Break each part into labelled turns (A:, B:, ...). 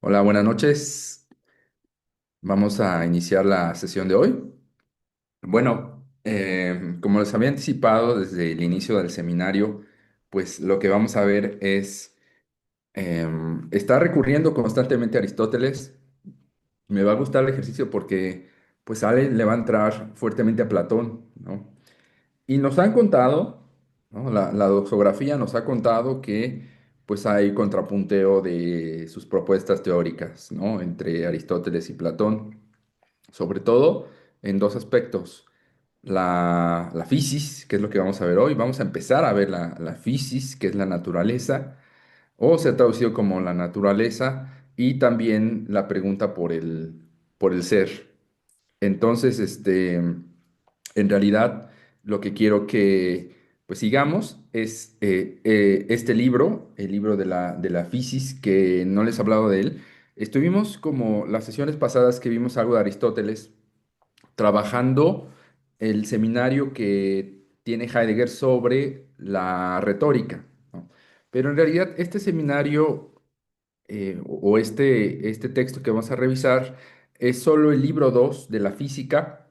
A: Hola, buenas noches. Vamos a iniciar la sesión de hoy. Bueno, como les había anticipado desde el inicio del seminario, pues lo que vamos a ver es, está recurriendo constantemente a Aristóteles. Me va a gustar el ejercicio porque pues Ale le va a entrar fuertemente a Platón, ¿no? Y nos han contado, ¿no? La doxografía nos ha contado que pues hay contrapunteo de sus propuestas teóricas, ¿no? Entre Aristóteles y Platón, sobre todo en dos aspectos. La fisis, que es lo que vamos a ver hoy. Vamos a empezar a ver la fisis, que es la naturaleza, o se ha traducido como la naturaleza, y también la pregunta por el ser. Entonces, en realidad, lo que quiero que pues sigamos es este libro, el libro de la Fisis, que no les he hablado de él. Estuvimos como las sesiones pasadas que vimos algo de Aristóteles, trabajando el seminario que tiene Heidegger sobre la retórica, ¿no? Pero en realidad este seminario o este texto que vamos a revisar es solo el libro 2 de la física,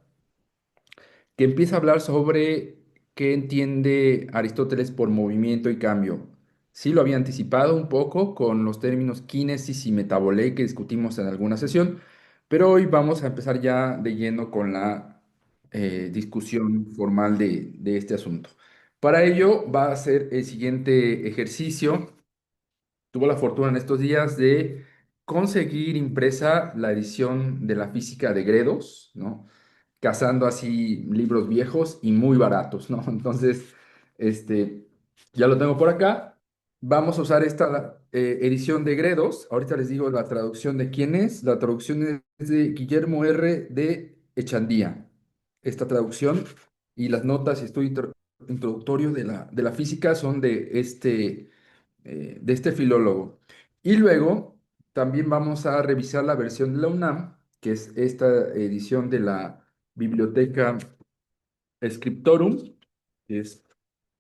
A: que empieza a hablar sobre qué entiende Aristóteles por movimiento y cambio. Sí lo había anticipado un poco con los términos kinesis y metabolé que discutimos en alguna sesión, pero hoy vamos a empezar ya de lleno con la discusión formal de este asunto. Para ello va a ser el siguiente ejercicio. Tuvo la fortuna en estos días de conseguir impresa la edición de la física de Gredos, ¿no? Cazando así libros viejos y muy baratos, ¿no? Entonces, este, ya lo tengo por acá. Vamos a usar esta edición de Gredos. Ahorita les digo la traducción de quién es. La traducción es de Guillermo R. de Echandía. Esta traducción y las notas y estudio introductorio de la física son de este filólogo. Y luego también vamos a revisar la versión de la UNAM, que es esta edición de la Biblioteca Scriptorum, que es,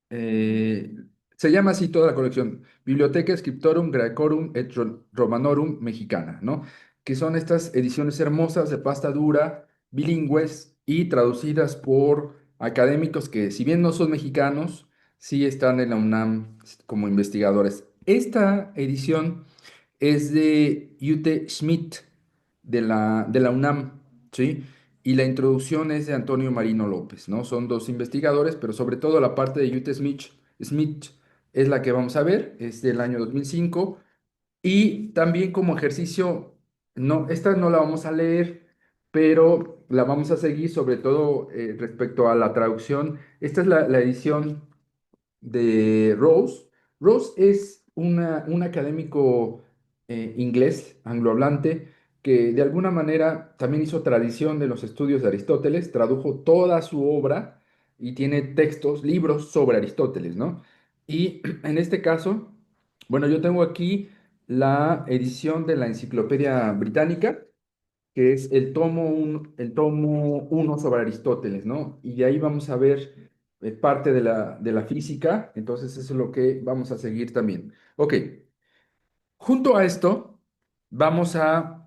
A: eh, se llama así toda la colección, Bibliotheca Scriptorum Graecorum et Romanorum Mexicana, ¿no? Que son estas ediciones hermosas de pasta dura, bilingües y traducidas por académicos que, si bien no son mexicanos, sí están en la UNAM como investigadores. Esta edición es de Ute Schmidt, de la UNAM, ¿sí? Y la introducción es de Antonio Marino López, ¿no? Son dos investigadores, pero sobre todo la parte de Ute Schmidt es la que vamos a ver, es del año 2005. Y también como ejercicio, no, esta no la vamos a leer, pero la vamos a seguir sobre todo respecto a la traducción. Esta es la edición de Rose. Rose es un académico inglés, anglohablante, que de alguna manera también hizo tradición de los estudios de Aristóteles, tradujo toda su obra y tiene textos, libros sobre Aristóteles, ¿no? Y en este caso, bueno, yo tengo aquí la edición de la Enciclopedia Británica, que es el tomo uno sobre Aristóteles, ¿no? Y de ahí vamos a ver parte de la física, entonces eso es lo que vamos a seguir también. Ok, junto a esto, vamos a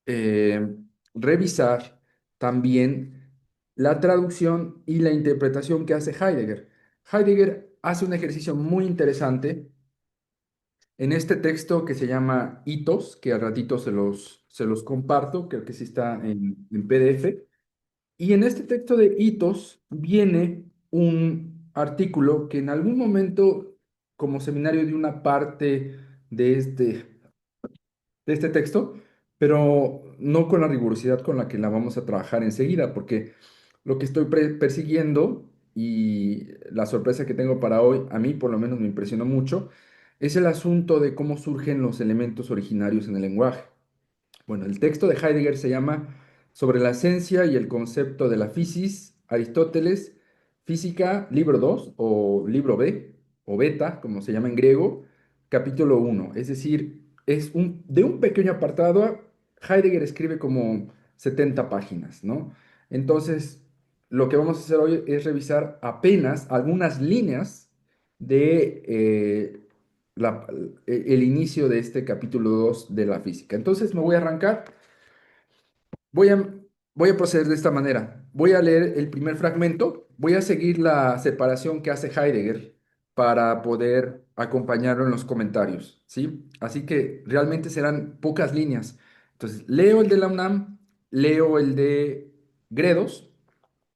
A: eh, revisar también la traducción y la interpretación que hace Heidegger. Heidegger hace un ejercicio muy interesante en este texto que se llama Hitos, que al ratito se los comparto, creo que sí está en PDF. Y en este texto de hitos viene un artículo que en algún momento, como seminario, de una parte de de este texto, pero no con la rigurosidad con la que la vamos a trabajar enseguida, porque lo que estoy persiguiendo y la sorpresa que tengo para hoy, a mí por lo menos me impresionó mucho, es el asunto de cómo surgen los elementos originarios en el lenguaje. Bueno, el texto de Heidegger se llama Sobre la esencia y el concepto de la fisis, Aristóteles, Física, libro 2 o libro B, o beta, como se llama en griego, capítulo uno. Es decir, de un pequeño apartado, Heidegger escribe como 70 páginas, ¿no? Entonces, lo que vamos a hacer hoy es revisar apenas algunas líneas de la- el inicio de este capítulo 2 de la física. Entonces me voy a arrancar. Voy a, voy a proceder de esta manera. Voy a leer el primer fragmento. Voy a seguir la separación que hace Heidegger para poder acompañarlo en los comentarios, ¿sí? Así que realmente serán pocas líneas. Entonces, leo el de la UNAM, leo el de Gredos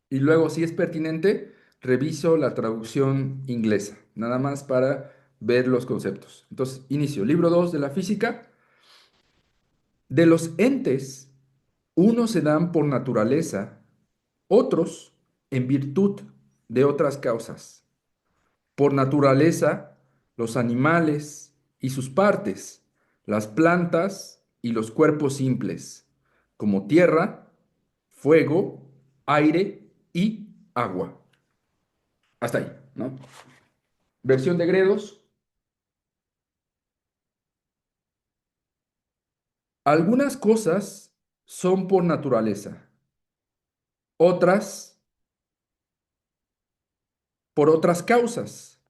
A: y luego, si es pertinente, reviso la traducción inglesa, nada más para ver los conceptos. Entonces, inicio. Libro 2 de la física. De los entes, unos se dan por naturaleza, otros en virtud de otras causas. Por naturaleza, los animales y sus partes, las plantas y los cuerpos simples, como tierra, fuego, aire y agua. Hasta ahí, ¿no? Versión de Gredos. Algunas cosas son por naturaleza, otras por otras causas.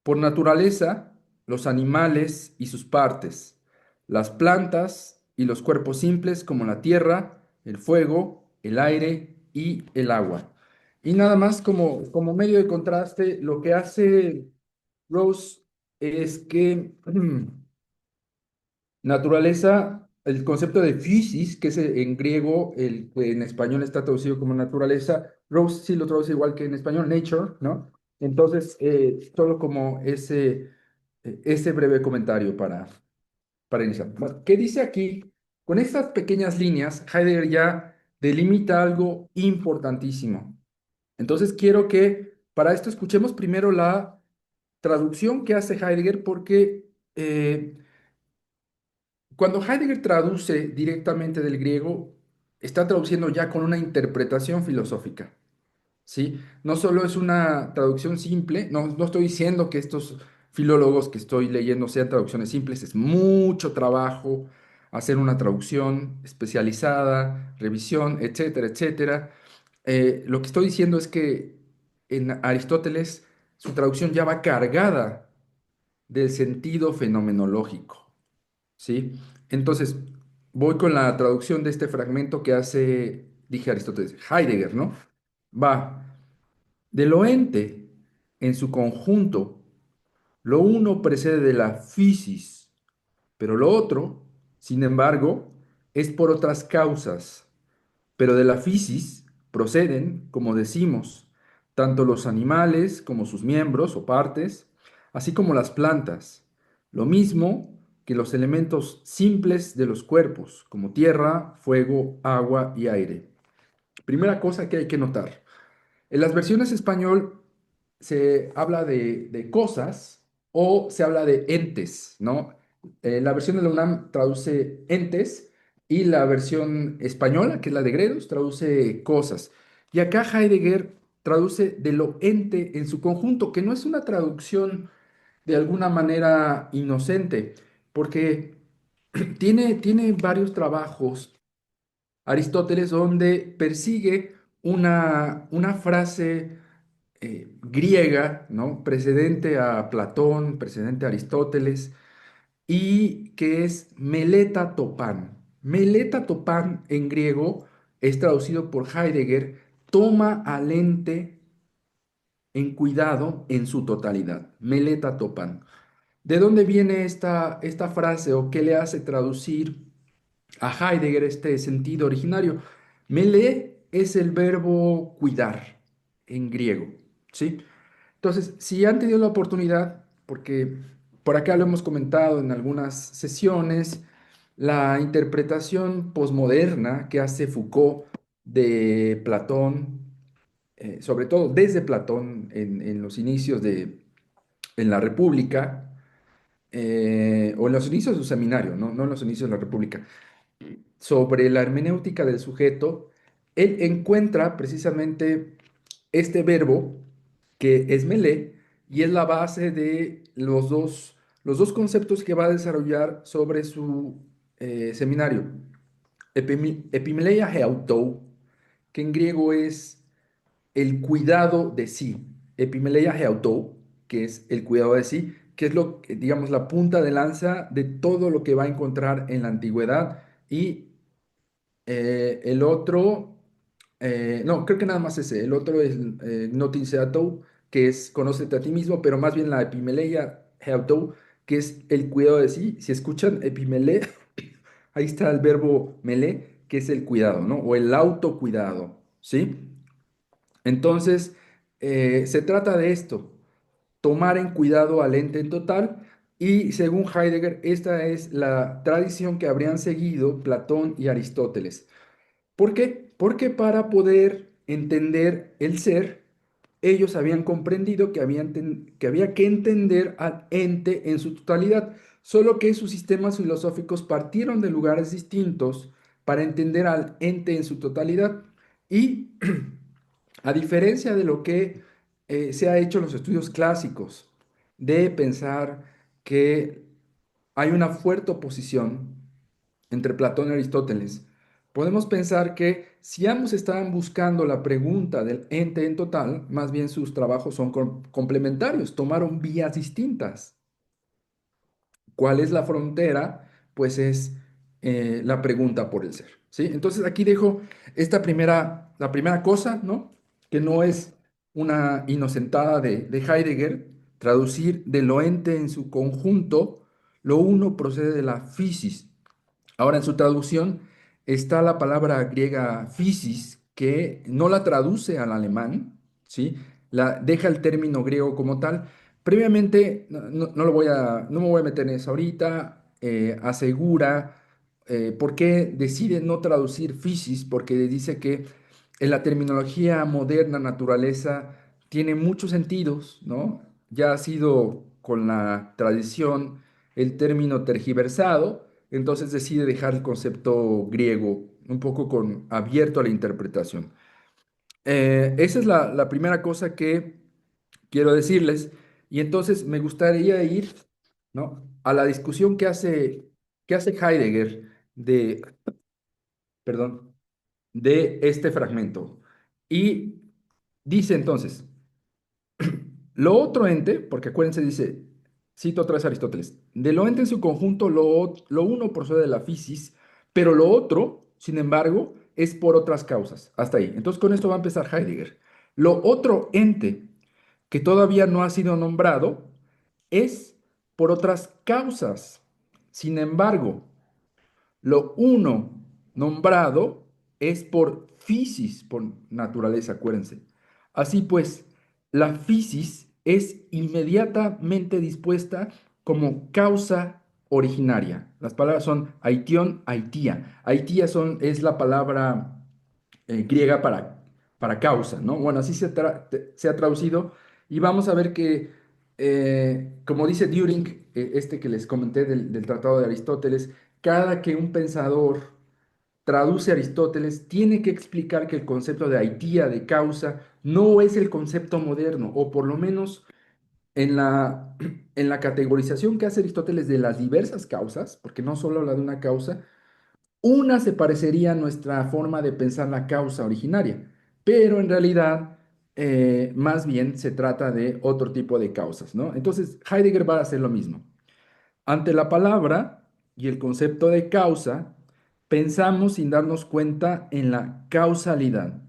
A: Por naturaleza, los animales y sus partes, las plantas y los cuerpos simples como la tierra, el fuego, el aire y el agua. Y nada más como medio de contraste, lo que hace Rose es que naturaleza, el concepto de physis, que es en griego, el que en español está traducido como naturaleza, Rose sí lo traduce igual que en español, nature, ¿no? Entonces, solo como ese breve comentario para iniciar. Bueno, ¿qué dice aquí? Con estas pequeñas líneas, Heidegger ya delimita algo importantísimo. Entonces, quiero que para esto escuchemos primero la traducción que hace Heidegger, porque cuando Heidegger traduce directamente del griego, está traduciendo ya con una interpretación filosófica, ¿sí? No solo es una traducción simple, no estoy diciendo que estos filólogos que estoy leyendo sean traducciones simples, es mucho trabajo hacer una traducción especializada, revisión, etcétera, etcétera. Lo que estoy diciendo es que en Aristóteles su traducción ya va cargada del sentido fenomenológico. ¿Sí? Entonces, voy con la traducción de este fragmento que hace, dije Aristóteles, Heidegger, ¿no? Va, de lo ente en su conjunto, lo uno precede de la physis, pero lo otro, sin embargo, es por otras causas, pero de la fisis proceden, como decimos, tanto los animales como sus miembros o partes, así como las plantas, lo mismo que los elementos simples de los cuerpos, como tierra, fuego, agua y aire. Primera cosa que hay que notar. En las versiones español se habla de cosas o se habla de entes, ¿no? La versión de la UNAM traduce entes y la versión española, que es la de Gredos, traduce cosas. Y acá Heidegger traduce de lo ente en su conjunto, que no es una traducción de alguna manera inocente, porque tiene varios trabajos Aristóteles donde persigue una frase griega, ¿no? Precedente a Platón, precedente a Aristóteles, y que es meleta topán. Meleta topán en griego es traducido por Heidegger, toma al ente en cuidado en su totalidad. Meleta topán. ¿De dónde viene esta frase o qué le hace traducir a Heidegger este sentido originario? Mele es el verbo cuidar en griego, ¿sí? Entonces, si han tenido la oportunidad, porque por acá lo hemos comentado en algunas sesiones, la interpretación posmoderna que hace Foucault de Platón, sobre todo desde Platón en los inicios en la República, o en los inicios de su seminario, no en los inicios de la República, sobre la hermenéutica del sujeto, él encuentra precisamente este verbo que es melé y es la base de los dos conceptos que va a desarrollar sobre su seminario. Epimeleia heautou, que en griego es el cuidado de sí. Epimeleia heautou, que es el cuidado de sí, que es digamos, la punta de lanza de todo lo que va a encontrar en la antigüedad. Y el otro, no, creo que nada más ese. El otro es Notin Seatou, que es conócete a ti mismo, pero más bien la epimeleia heautou, que es el cuidado de sí. Si escuchan epimele, ahí está el verbo melé, que es el cuidado, ¿no? O el autocuidado, ¿sí? Entonces, se trata de esto, tomar en cuidado al ente en total. Y según Heidegger, esta es la tradición que habrían seguido Platón y Aristóteles. ¿Por qué? Porque para poder entender el ser, ellos habían comprendido que había que entender al ente en su totalidad, solo que sus sistemas filosóficos partieron de lugares distintos para entender al ente en su totalidad. Y a diferencia de lo que se ha hecho en los estudios clásicos, de pensar que hay una fuerte oposición entre Platón y Aristóteles, podemos pensar que si ambos estaban buscando la pregunta del ente en total, más bien sus trabajos son complementarios, tomaron vías distintas. ¿Cuál es la frontera? Pues es la pregunta por el ser, ¿sí? Entonces aquí dejo la primera cosa, ¿no? Que no es una inocentada de Heidegger, traducir de lo ente en su conjunto, lo uno procede de la physis. Ahora, en su traducción está la palabra griega physis, que no la traduce al alemán, ¿sí? Deja el término griego como tal. Previamente, no me voy a meter en eso ahorita, asegura, ¿por qué decide no traducir physis? Porque dice que en la terminología moderna, naturaleza, tiene muchos sentidos, ¿no? Ya ha sido con la tradición el término tergiversado, entonces decide dejar el concepto griego un poco abierto a la interpretación. Esa es la primera cosa que quiero decirles. Y entonces me gustaría ir, ¿no?, a la discusión que hace Heidegger perdón, de este fragmento. Y dice entonces, lo otro ente, porque acuérdense, dice, cito otra vez a Aristóteles, de lo ente en su conjunto, lo uno procede de la fisis, pero lo otro, sin embargo, es por otras causas. Hasta ahí. Entonces con esto va a empezar Heidegger. Lo otro ente que todavía no ha sido nombrado es por otras causas. Sin embargo, lo uno nombrado es por fisis, por naturaleza, acuérdense. Así pues, la fisis es inmediatamente dispuesta como causa originaria. Las palabras son aition, aitia. Aitia es la palabra griega para causa, ¿no? Bueno, así se ha traducido y vamos a ver que, como dice Düring, este que les comenté del Tratado de Aristóteles, cada que un pensador traduce a Aristóteles, tiene que explicar que el concepto de aitía, de causa, no es el concepto moderno, o por lo menos en la, en la categorización que hace Aristóteles de las diversas causas, porque no solo habla de una causa, una se parecería a nuestra forma de pensar la causa originaria, pero en realidad más bien se trata de otro tipo de causas, ¿no? Entonces Heidegger va a hacer lo mismo. Ante la palabra y el concepto de causa, pensamos sin darnos cuenta en la causalidad,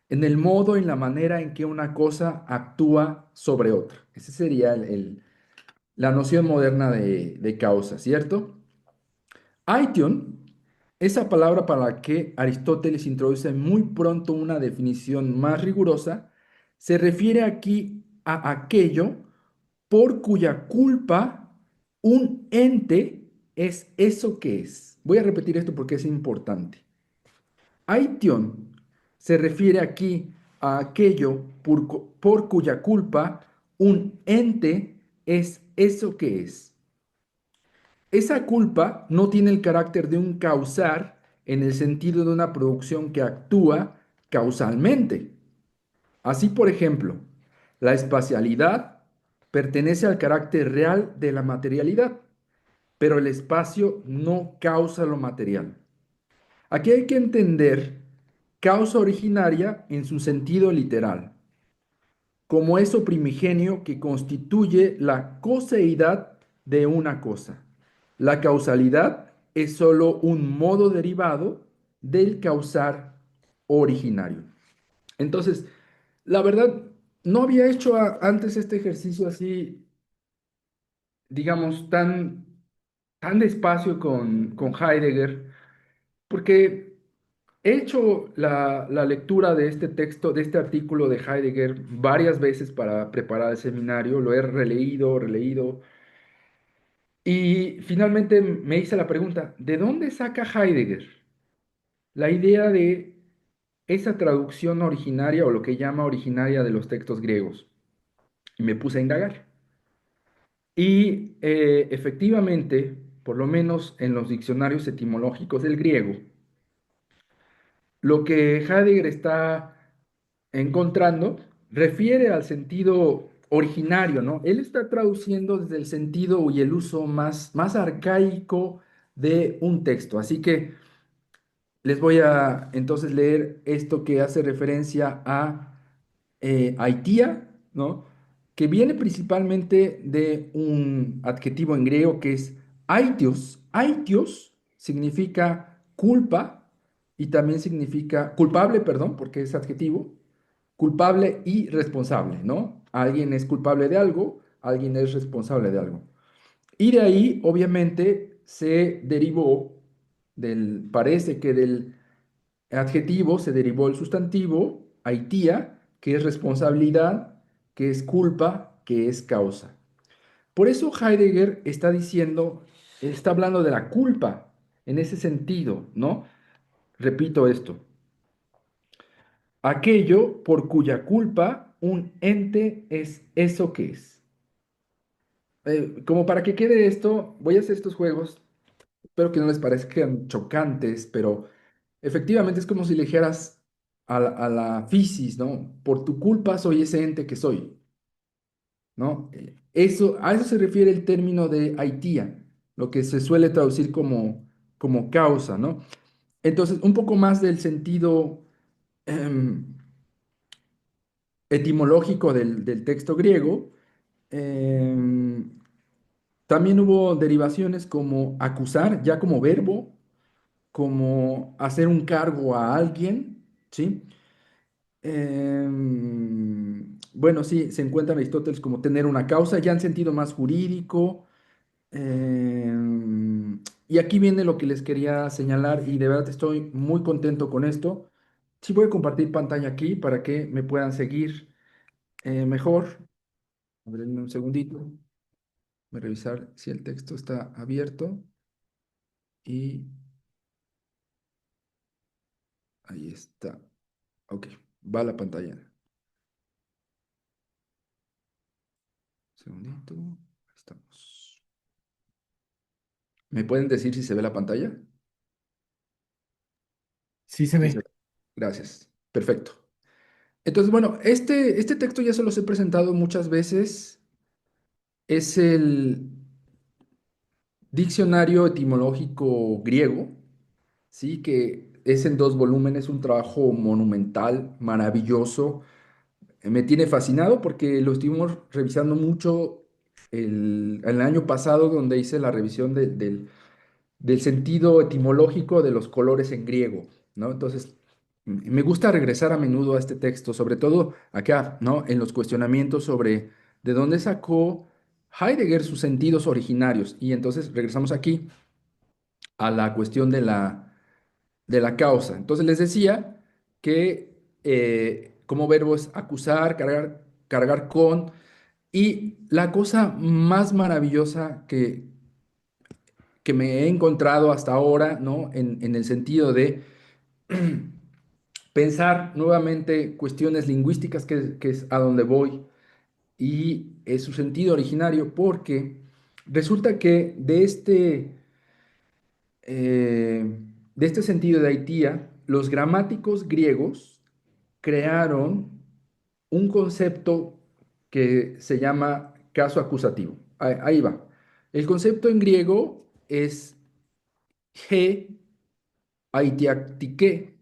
A: en el modo y la manera en que una cosa actúa sobre otra. Esa sería la noción moderna de causa, ¿cierto? Aition, esa palabra para la que Aristóteles introduce muy pronto una definición más rigurosa, se refiere aquí a aquello por cuya culpa un ente es eso que es. Voy a repetir esto porque es importante. Aition se refiere aquí a aquello por cuya culpa un ente es eso que es. Esa culpa no tiene el carácter de un causar en el sentido de una producción que actúa causalmente. Así, por ejemplo, la espacialidad pertenece al carácter real de la materialidad, pero el espacio no causa lo material. Aquí hay que entender causa originaria en su sentido literal. como eso primigenio que constituye la coseidad de una cosa. La causalidad es sólo un modo derivado del causar originario. Entonces, la verdad, no había hecho antes este ejercicio así, digamos, tan despacio con Heidegger, porque he hecho la lectura de este texto, de este artículo de Heidegger varias veces para preparar el seminario, lo he releído, releído, y finalmente me hice la pregunta, ¿de dónde saca Heidegger la idea de esa traducción originaria o lo que llama originaria de los textos griegos? Y me puse a indagar. Y efectivamente, por lo menos en los diccionarios etimológicos del griego, lo que Heidegger está encontrando refiere al sentido originario, ¿no? Él está traduciendo desde el sentido y el uso más arcaico de un texto. Así que les voy a entonces leer esto que hace referencia a Aitia, ¿no? Que viene principalmente de un adjetivo en griego que es aitios. Aitios significa culpa y también significa culpable, perdón, porque es adjetivo, culpable y responsable, ¿no? Alguien es culpable de algo, alguien es responsable de algo. Y de ahí, obviamente, se derivó parece que del adjetivo se derivó el sustantivo, aitia, que es responsabilidad, que es culpa, que es causa. Por eso Heidegger está diciendo, está hablando de la culpa en ese sentido, ¿no? Repito esto, aquello por cuya culpa un ente es eso que es. Como para que quede esto, voy a hacer estos juegos. Espero que no les parezcan chocantes, pero efectivamente es como si le dijeras a la fisis, ¿no? Por tu culpa soy ese ente que soy, ¿no? A eso se refiere el término de haitía, lo que se suele traducir como causa, ¿no? Entonces, un poco más del sentido em, etimológico del texto griego. em, También hubo derivaciones como acusar, ya como verbo, como hacer un cargo a alguien, ¿sí? Bueno, sí, se encuentra en Aristóteles como tener una causa, ya en sentido más jurídico. Y aquí viene lo que les quería señalar y de verdad estoy muy contento con esto. Sí voy a compartir pantalla aquí para que me puedan seguir mejor. A ver, denme un segundito. Voy a revisar si el texto está abierto y ahí está. Ok, va la pantalla. Segundito. Ahí estamos. ¿Me pueden decir si se ve la pantalla?
B: Sí se
A: Sí, se
B: ve.
A: ve. Gracias. Perfecto. Entonces, bueno, este texto ya se los he presentado muchas veces. Es el diccionario etimológico griego, ¿sí? Que es en 2 volúmenes, un trabajo monumental, maravilloso. Me tiene fascinado porque lo estuvimos revisando mucho el año pasado, donde hice la revisión del sentido etimológico de los colores en griego, ¿no? Entonces, me gusta regresar a menudo a este texto, sobre todo acá, ¿no? En los cuestionamientos sobre de dónde sacó Heidegger sus sentidos originarios. Y entonces regresamos aquí a la cuestión de la causa. Entonces les decía que como verbo es acusar, cargar con, y la cosa más maravillosa que me he encontrado hasta ahora, ¿no? En el sentido de pensar nuevamente cuestiones lingüísticas, que es a donde voy, y es su sentido originario, porque resulta que de este sentido de Haitía, los gramáticos griegos crearon un concepto que se llama caso acusativo. Ahí va. El concepto en griego es he aitiaktike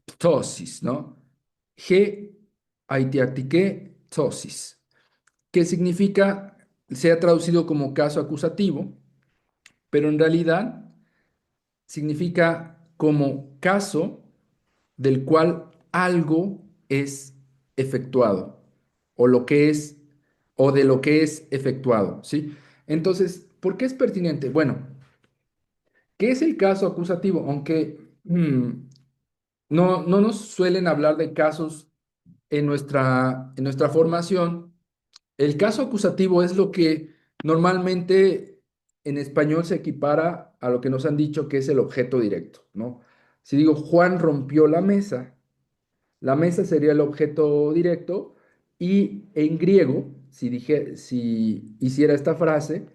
A: ptosis, ¿no? aitiatique zosis, que significa, se ha traducido como caso acusativo, pero en realidad significa como caso del cual algo es efectuado, o lo que es, o de lo que es efectuado, ¿sí? Entonces, ¿por qué es pertinente? Bueno, ¿qué es el caso acusativo? Aunque no nos suelen hablar de casos en nuestra formación, el caso acusativo es lo que normalmente en español se equipara a lo que nos han dicho que es el objeto directo, ¿no? Si digo Juan rompió la mesa sería el objeto directo y en griego, si hiciera esta frase,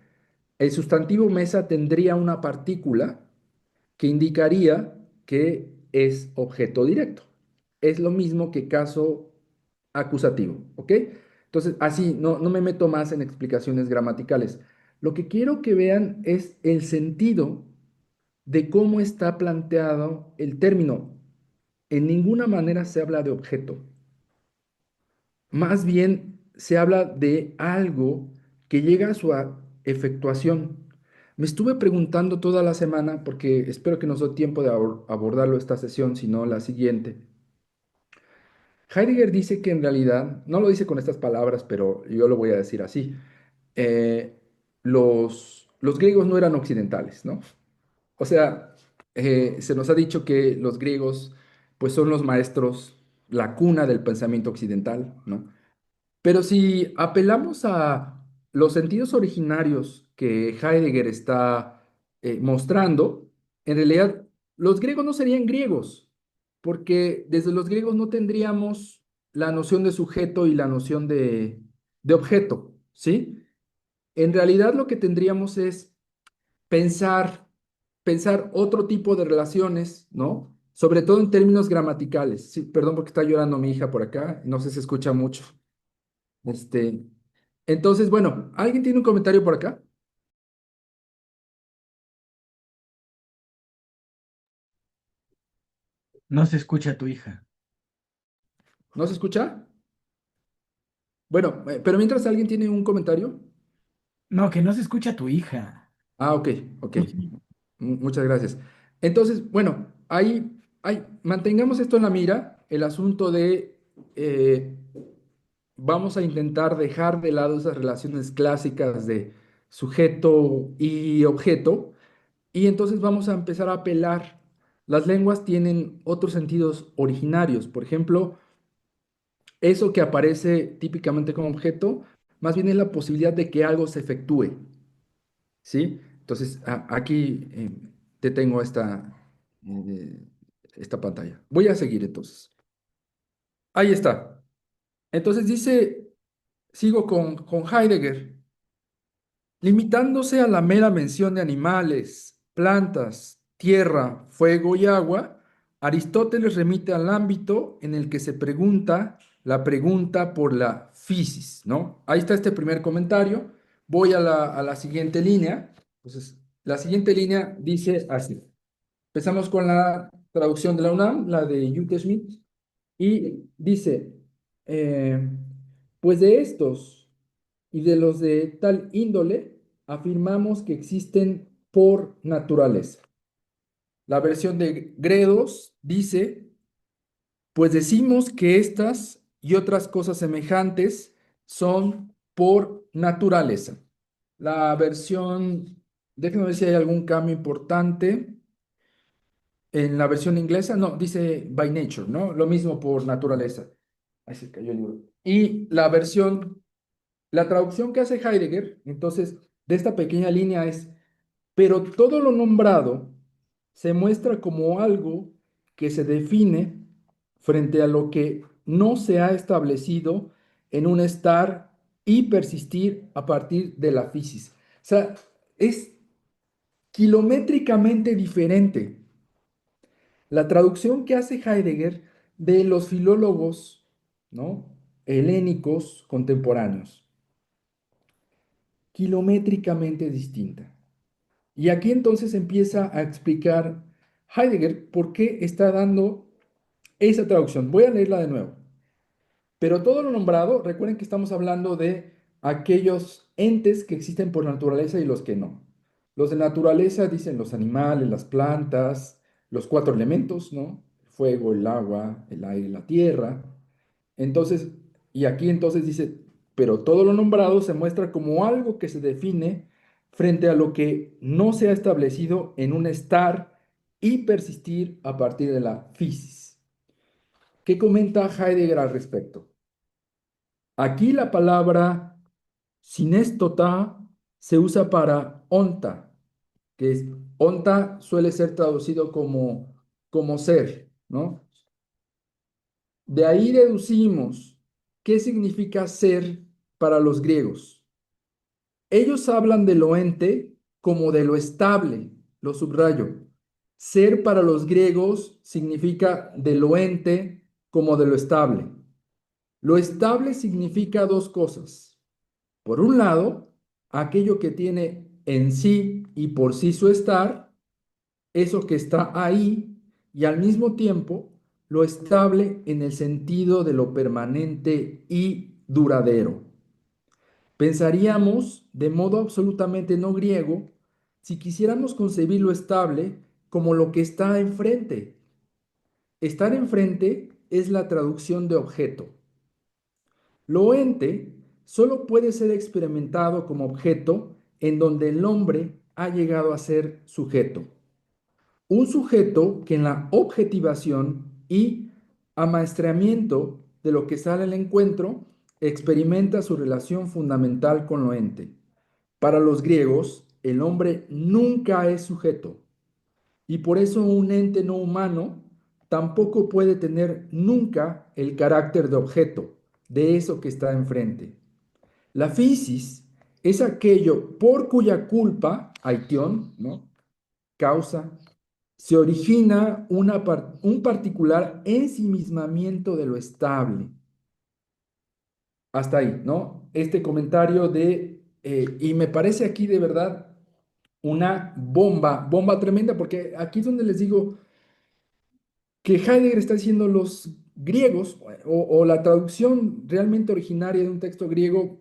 A: el sustantivo mesa tendría una partícula que indicaría que es objeto directo. Es lo mismo que caso acusativo, ¿ok? Entonces, así, no me meto más en explicaciones gramaticales. Lo que quiero que vean es el sentido de cómo está planteado el término. En ninguna manera se habla de objeto. Más bien se habla de algo que llega a su efectuación. Me estuve preguntando toda la semana, porque espero que nos dé tiempo de abordarlo esta sesión, sino la siguiente. Heidegger dice que en realidad, no lo dice con estas palabras, pero yo lo voy a decir así, eh, los griegos no eran occidentales, ¿no? O sea, se nos ha dicho que los griegos pues son los maestros, la cuna del pensamiento occidental, ¿no? Pero si apelamos a los sentidos originarios que Heidegger está mostrando, en realidad los griegos no serían griegos, porque desde los griegos no tendríamos la noción de sujeto y la noción de objeto, ¿sí? En realidad lo que tendríamos es pensar, pensar otro tipo de relaciones, ¿no? Sobre todo en términos gramaticales. Sí, perdón porque está llorando mi hija por acá, no sé si se escucha mucho. Este, entonces, bueno, ¿alguien tiene un comentario por acá?
B: No se escucha a tu hija.
A: ¿No se escucha? Bueno, pero mientras alguien tiene un comentario.
B: No, que no se escucha a tu hija.
A: Ah, ok, ok.
B: Tú sí.
A: Muchas gracias. Entonces, bueno, mantengamos esto en la mira, el asunto de vamos a intentar dejar de lado esas relaciones clásicas de sujeto y objeto, y entonces vamos a empezar a apelar. Las lenguas tienen otros sentidos originarios. Por ejemplo, eso que aparece típicamente como objeto, más bien es la posibilidad de que algo se efectúe, ¿sí? Entonces, aquí te tengo eh, esta pantalla. Voy a seguir entonces. Ahí está. Entonces dice, sigo con Heidegger. Limitándose a la mera mención de animales, plantas, tierra, fuego y agua, Aristóteles remite al ámbito en el que se pregunta la pregunta por la physis, ¿no? Ahí está este primer comentario. Voy a la siguiente línea. Entonces, la siguiente línea dice así. Empezamos con la traducción de la UNAM, la de Jutta Schmidt, y dice, eh, pues de estos y de los de tal índole, afirmamos que existen por naturaleza. La versión de Gredos dice, pues decimos que estas y otras cosas semejantes son por naturaleza. La versión, déjenme ver si hay algún cambio importante. En la versión inglesa, no, dice by nature, ¿no? Lo mismo por naturaleza. Ahí se cayó el libro. Y la traducción que hace Heidegger, entonces, de esta pequeña línea es, pero todo lo nombrado se muestra como algo que se define frente a lo que no se ha establecido en un estar y persistir a partir de la fisis. O sea, es kilométricamente diferente la traducción que hace Heidegger de los filólogos, ¿no? Helénicos contemporáneos, kilométricamente distinta. Y aquí entonces empieza a explicar Heidegger por qué está dando esa traducción. Voy a leerla de nuevo. Pero todo lo nombrado, recuerden que estamos hablando de aquellos entes que existen por naturaleza y los que no. Los de naturaleza dicen los animales, las plantas, los cuatro elementos, ¿no? El fuego, el agua, el aire, la tierra. Entonces, y aquí entonces dice, pero todo lo nombrado se muestra como algo que se define frente a lo que no se ha establecido en un estar y persistir a partir de la physis. ¿Qué comenta Heidegger al respecto? Aquí la palabra sinéstota se usa para onta, que es, onta suele ser traducido como ser, ¿no? De ahí deducimos qué significa ser para los griegos. Ellos hablan de lo ente como de lo estable, lo subrayo. Ser para los griegos significa de lo ente como de lo estable. Lo estable significa dos cosas. Por un lado, aquello que tiene en sí y por sí su estar, eso que está ahí, y al mismo tiempo lo estable en el sentido de lo permanente y duradero. Pensaríamos de modo absolutamente no griego si quisiéramos concebir lo estable como lo que está enfrente. Estar enfrente es la traducción de objeto. Lo ente solo puede ser experimentado como objeto en donde el hombre ha llegado a ser sujeto. Un sujeto que en la objetivación y amaestramiento de lo que sale al encuentro experimenta su relación fundamental con lo ente. Para los griegos, el hombre nunca es sujeto y por eso un ente no humano tampoco puede tener nunca el carácter de objeto de eso que está enfrente. La fisis es aquello por cuya culpa, aition, ¿no? Causa, se origina un particular ensimismamiento de lo estable. Hasta ahí, ¿no? Este comentario y me parece aquí de verdad una bomba tremenda, porque aquí es donde les digo que Heidegger está diciendo los griegos, o la traducción realmente originaria de un texto griego,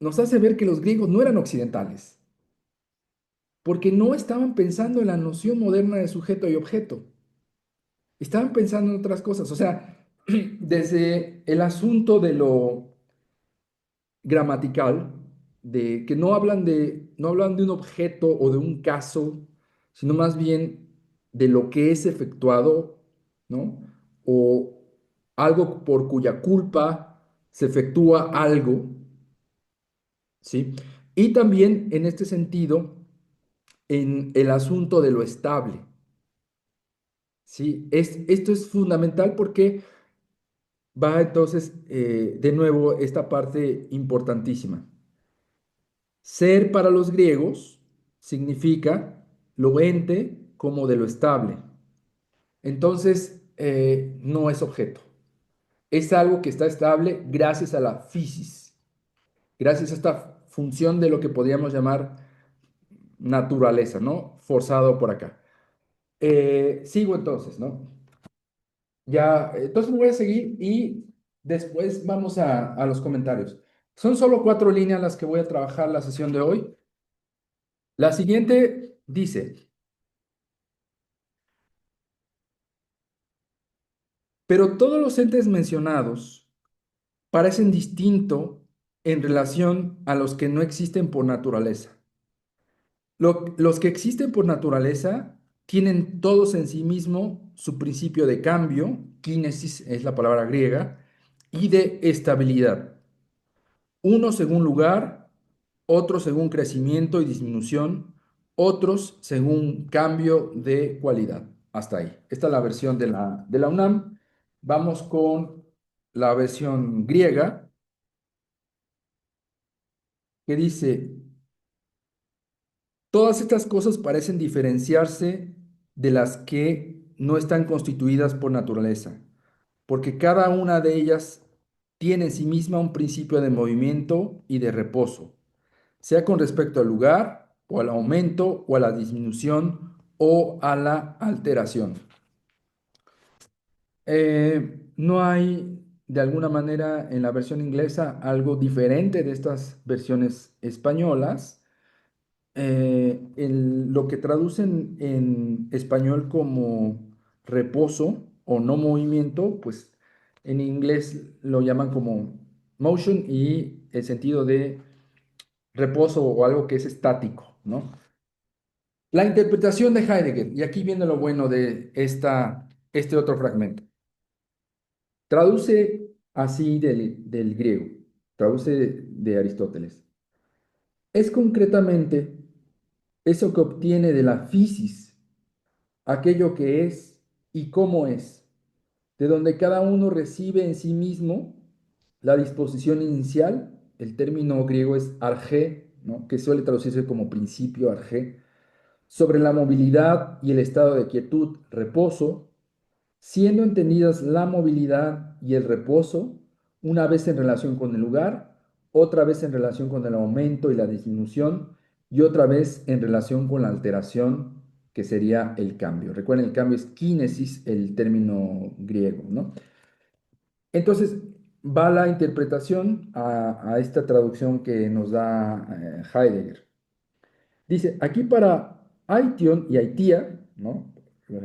A: nos hace ver que los griegos no eran occidentales, porque no estaban pensando en la noción moderna de sujeto y objeto, estaban pensando en otras cosas, o sea, desde el asunto de lo gramatical, de que no hablan de un objeto o de un caso, sino más bien de lo que es efectuado, ¿no? O algo por cuya culpa se efectúa algo, ¿sí? Y también en este sentido, en el asunto de lo estable, ¿sí? Esto es fundamental porque va entonces, de nuevo, esta parte importantísima. Ser para los griegos significa lo ente como de lo estable. Entonces, no es objeto. Es algo que está estable gracias a la physis, gracias a esta función de lo que podríamos llamar naturaleza, ¿no? Forzado por acá. Sigo entonces, ¿no? Ya, entonces me voy a seguir y después vamos a los comentarios. Son solo 4 líneas las que voy a trabajar la sesión de hoy. La siguiente dice, pero todos los entes mencionados parecen distintos en relación a los que no existen por naturaleza. Los que existen por naturaleza tienen todos en sí mismo su principio de cambio, kinesis es la palabra griega, y de estabilidad. Uno según lugar, otro según crecimiento y disminución, otros según cambio de cualidad. Hasta ahí. Esta es la versión de la UNAM. Vamos con la versión griega, que dice, todas estas cosas parecen diferenciarse de las que no están constituidas por naturaleza, porque cada una de ellas tiene en sí misma un principio de movimiento y de reposo, sea con respecto al lugar, o al aumento, o a la disminución, o a la alteración. No hay de alguna manera en la versión inglesa algo diferente de estas versiones españolas. Lo que traducen en español como reposo o no movimiento, pues en inglés lo llaman como motion y el sentido de reposo o algo que es estático, ¿no? La interpretación de Heidegger, y aquí viene lo bueno de este otro fragmento. Traduce así del griego, traduce de Aristóteles. Es concretamente eso que obtiene de la physis, aquello que es y cómo es, de donde cada uno recibe en sí mismo la disposición inicial. El término griego es arge, ¿no? Que suele traducirse como principio, arge, sobre la movilidad y el estado de quietud, reposo, siendo entendidas la movilidad y el reposo, una vez en relación con el lugar, otra vez en relación con el aumento y la disminución, y otra vez en relación con la alteración, que sería el cambio. Recuerden, el cambio es kinesis, el término griego, ¿no? Entonces, va la interpretación a esta traducción que nos da Heidegger. Dice, aquí para Aition y Aitia, ¿no?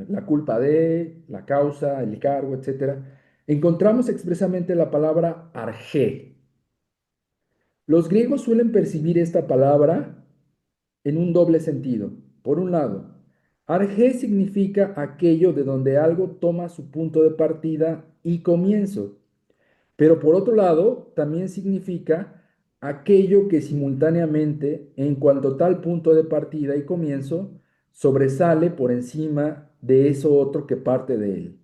A: La culpa de, la causa, el cargo, etcétera, encontramos expresamente la palabra arge. Los griegos suelen percibir esta palabra en un doble sentido. Por un lado, arge significa aquello de donde algo toma su punto de partida y comienzo. Pero por otro lado, también significa aquello que simultáneamente, en cuanto a tal punto de partida y comienzo, sobresale por encima de eso otro que parte de él.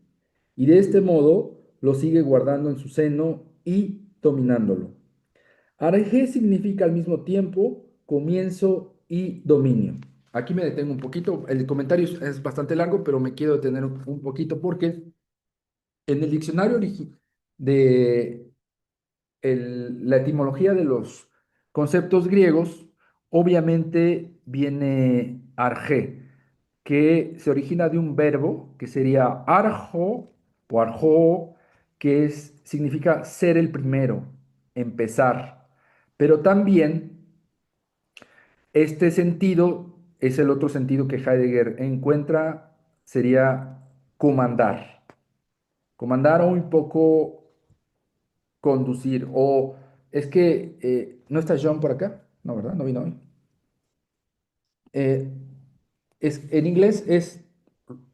A: Y de este modo lo sigue guardando en su seno y dominándolo. Arejé significa al mismo tiempo comienzo y dominio. Aquí me detengo un poquito. El comentario es bastante largo, pero me quiero detener un poquito porque en el diccionario de la etimología de los conceptos griegos, obviamente viene arge, que se origina de un verbo que sería arjo o arjo, que significa ser el primero, empezar. Pero también este sentido es el otro sentido que Heidegger encuentra, sería comandar. Comandar o un poco conducir. O es que no está John por acá, no, ¿verdad? No vino hoy. Eh, en inglés es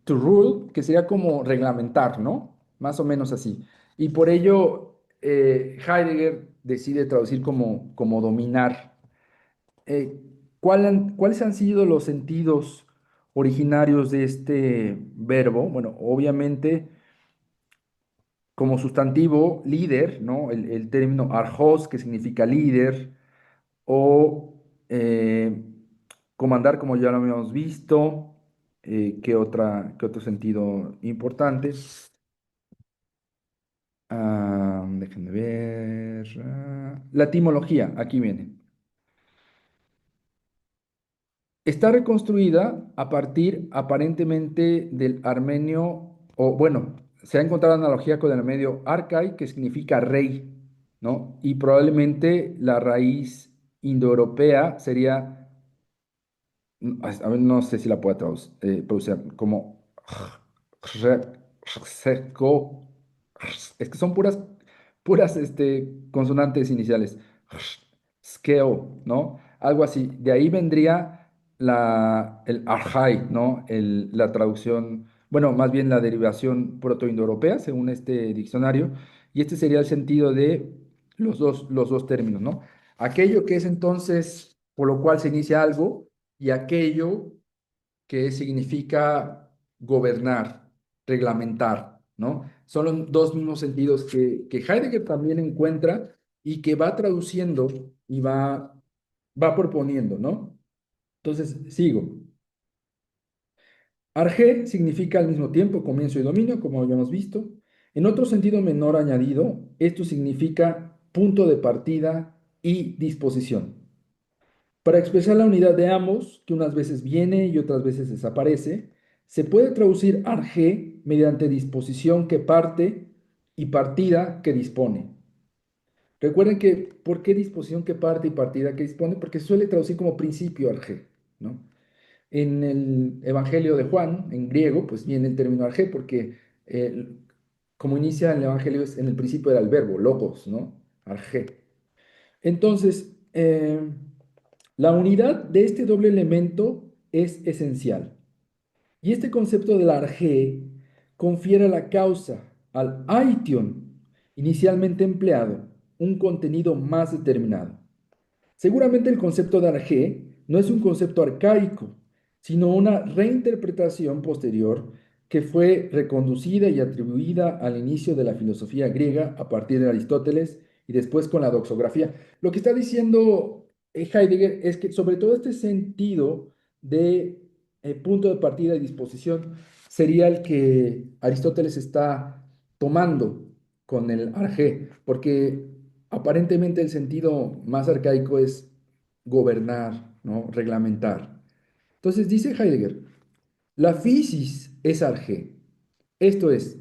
A: to rule, que sería como reglamentar, ¿no? Más o menos así. Y por ello Heidegger decide traducir como dominar. Eh, ¿Cuáles han sido los sentidos originarios de este verbo? Bueno, obviamente como sustantivo líder, ¿no? El término arjos, que significa líder, o comandar, como ya lo habíamos visto. ¿Qué otro sentido importante? Déjenme ver. La etimología, aquí viene. Está reconstruida a partir aparentemente del armenio, o bueno, se ha encontrado analogía con el armenio arcai, que significa rey, ¿no? Y probablemente la raíz indoeuropea sería, a ver, no sé si la puedo pronunciar, como es que son puras consonantes iniciales. Skeo, ¿no? Algo así. De ahí vendría el arjai, ¿no? La traducción, bueno, más bien la derivación protoindoeuropea, según este diccionario, y este sería el sentido de los dos términos, ¿no? Aquello que es entonces, por lo cual se inicia algo, y aquello que significa gobernar, reglamentar, ¿no? Son los dos mismos sentidos que Heidegger también encuentra y que va traduciendo y va proponiendo, ¿no? Entonces, sigo. Arge significa al mismo tiempo comienzo y dominio, como habíamos visto. En otro sentido menor añadido, esto significa punto de partida y disposición. Para expresar la unidad de ambos, que unas veces viene y otras veces desaparece, se puede traducir arge mediante disposición que parte y partida que dispone. Recuerden que, ¿por qué disposición que parte y partida que dispone? Porque se suele traducir como principio arge, ¿no? En el Evangelio de Juan, en griego, pues viene el término arge porque eh, como inicia el Evangelio en el principio era el verbo, logos, ¿no? Arge. Entonces, la unidad de este doble elemento es esencial. Y este concepto del arjé confiere a la causa, al aition, inicialmente empleado, un contenido más determinado. Seguramente el concepto de arjé no es un concepto arcaico, sino una reinterpretación posterior que fue reconducida y atribuida al inicio de la filosofía griega a partir de Aristóteles y después con la doxografía. Lo que está diciendo Heidegger es que sobre todo este sentido de punto de partida y disposición sería el que Aristóteles está tomando con el arjé, porque aparentemente el sentido más arcaico es gobernar, ¿no? Reglamentar. Entonces dice Heidegger, la physis es arjé, esto es,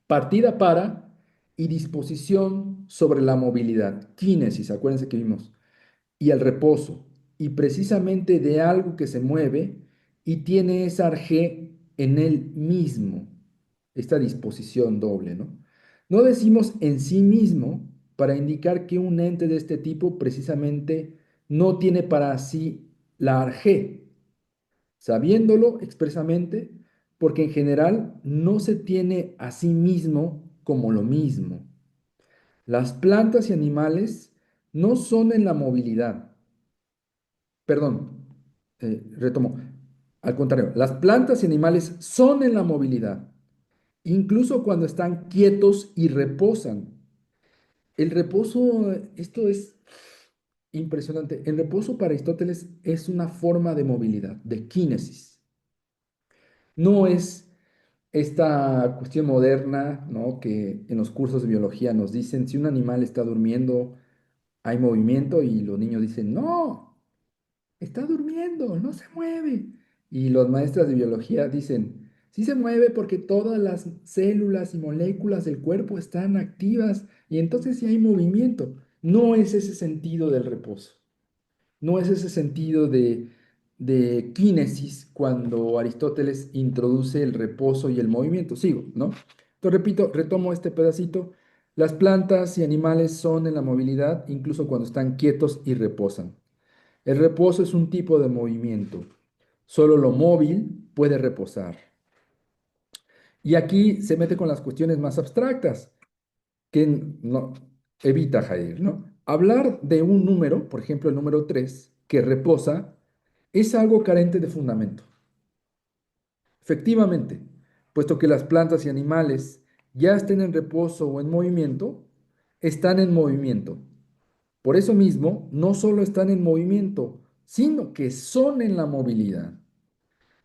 A: partida para y disposición sobre la movilidad, kínesis, acuérdense que vimos, y el reposo, y precisamente de algo que se mueve y tiene esa arjé en él mismo, esta disposición doble, ¿no? No decimos en sí mismo para indicar que un ente de este tipo precisamente no tiene para sí la arjé, sabiéndolo expresamente, porque en general no se tiene a sí mismo como lo mismo. Las plantas y animales no son en la movilidad, perdón, retomo, al contrario, las plantas y animales son en la movilidad, incluso cuando están quietos y reposan. El reposo, esto es impresionante. El reposo para Aristóteles es una forma de movilidad, de kínesis. No es esta cuestión moderna, ¿no? Que en los cursos de biología nos dicen, si un animal está durmiendo, hay movimiento y los niños dicen, no, está durmiendo, no se mueve. Y los maestras de biología dicen, sí se mueve porque todas las células y moléculas del cuerpo están activas y entonces sí hay movimiento. No es ese sentido del reposo. No es ese sentido de kínesis cuando Aristóteles introduce el reposo y el movimiento. Sigo, ¿no? Entonces, repito, retomo este pedacito. Las plantas y animales son en la movilidad incluso cuando están quietos y reposan. El reposo es un tipo de movimiento. Solo lo móvil puede reposar. Y aquí se mete con las cuestiones más abstractas que no, evita Heidegger, ¿no? Hablar de un número, por ejemplo el número 3 que reposa, es algo carente de fundamento. Efectivamente, puesto que las plantas y animales ya estén en reposo o en movimiento, están en movimiento. Por eso mismo, no solo están en movimiento, sino que son en la movilidad.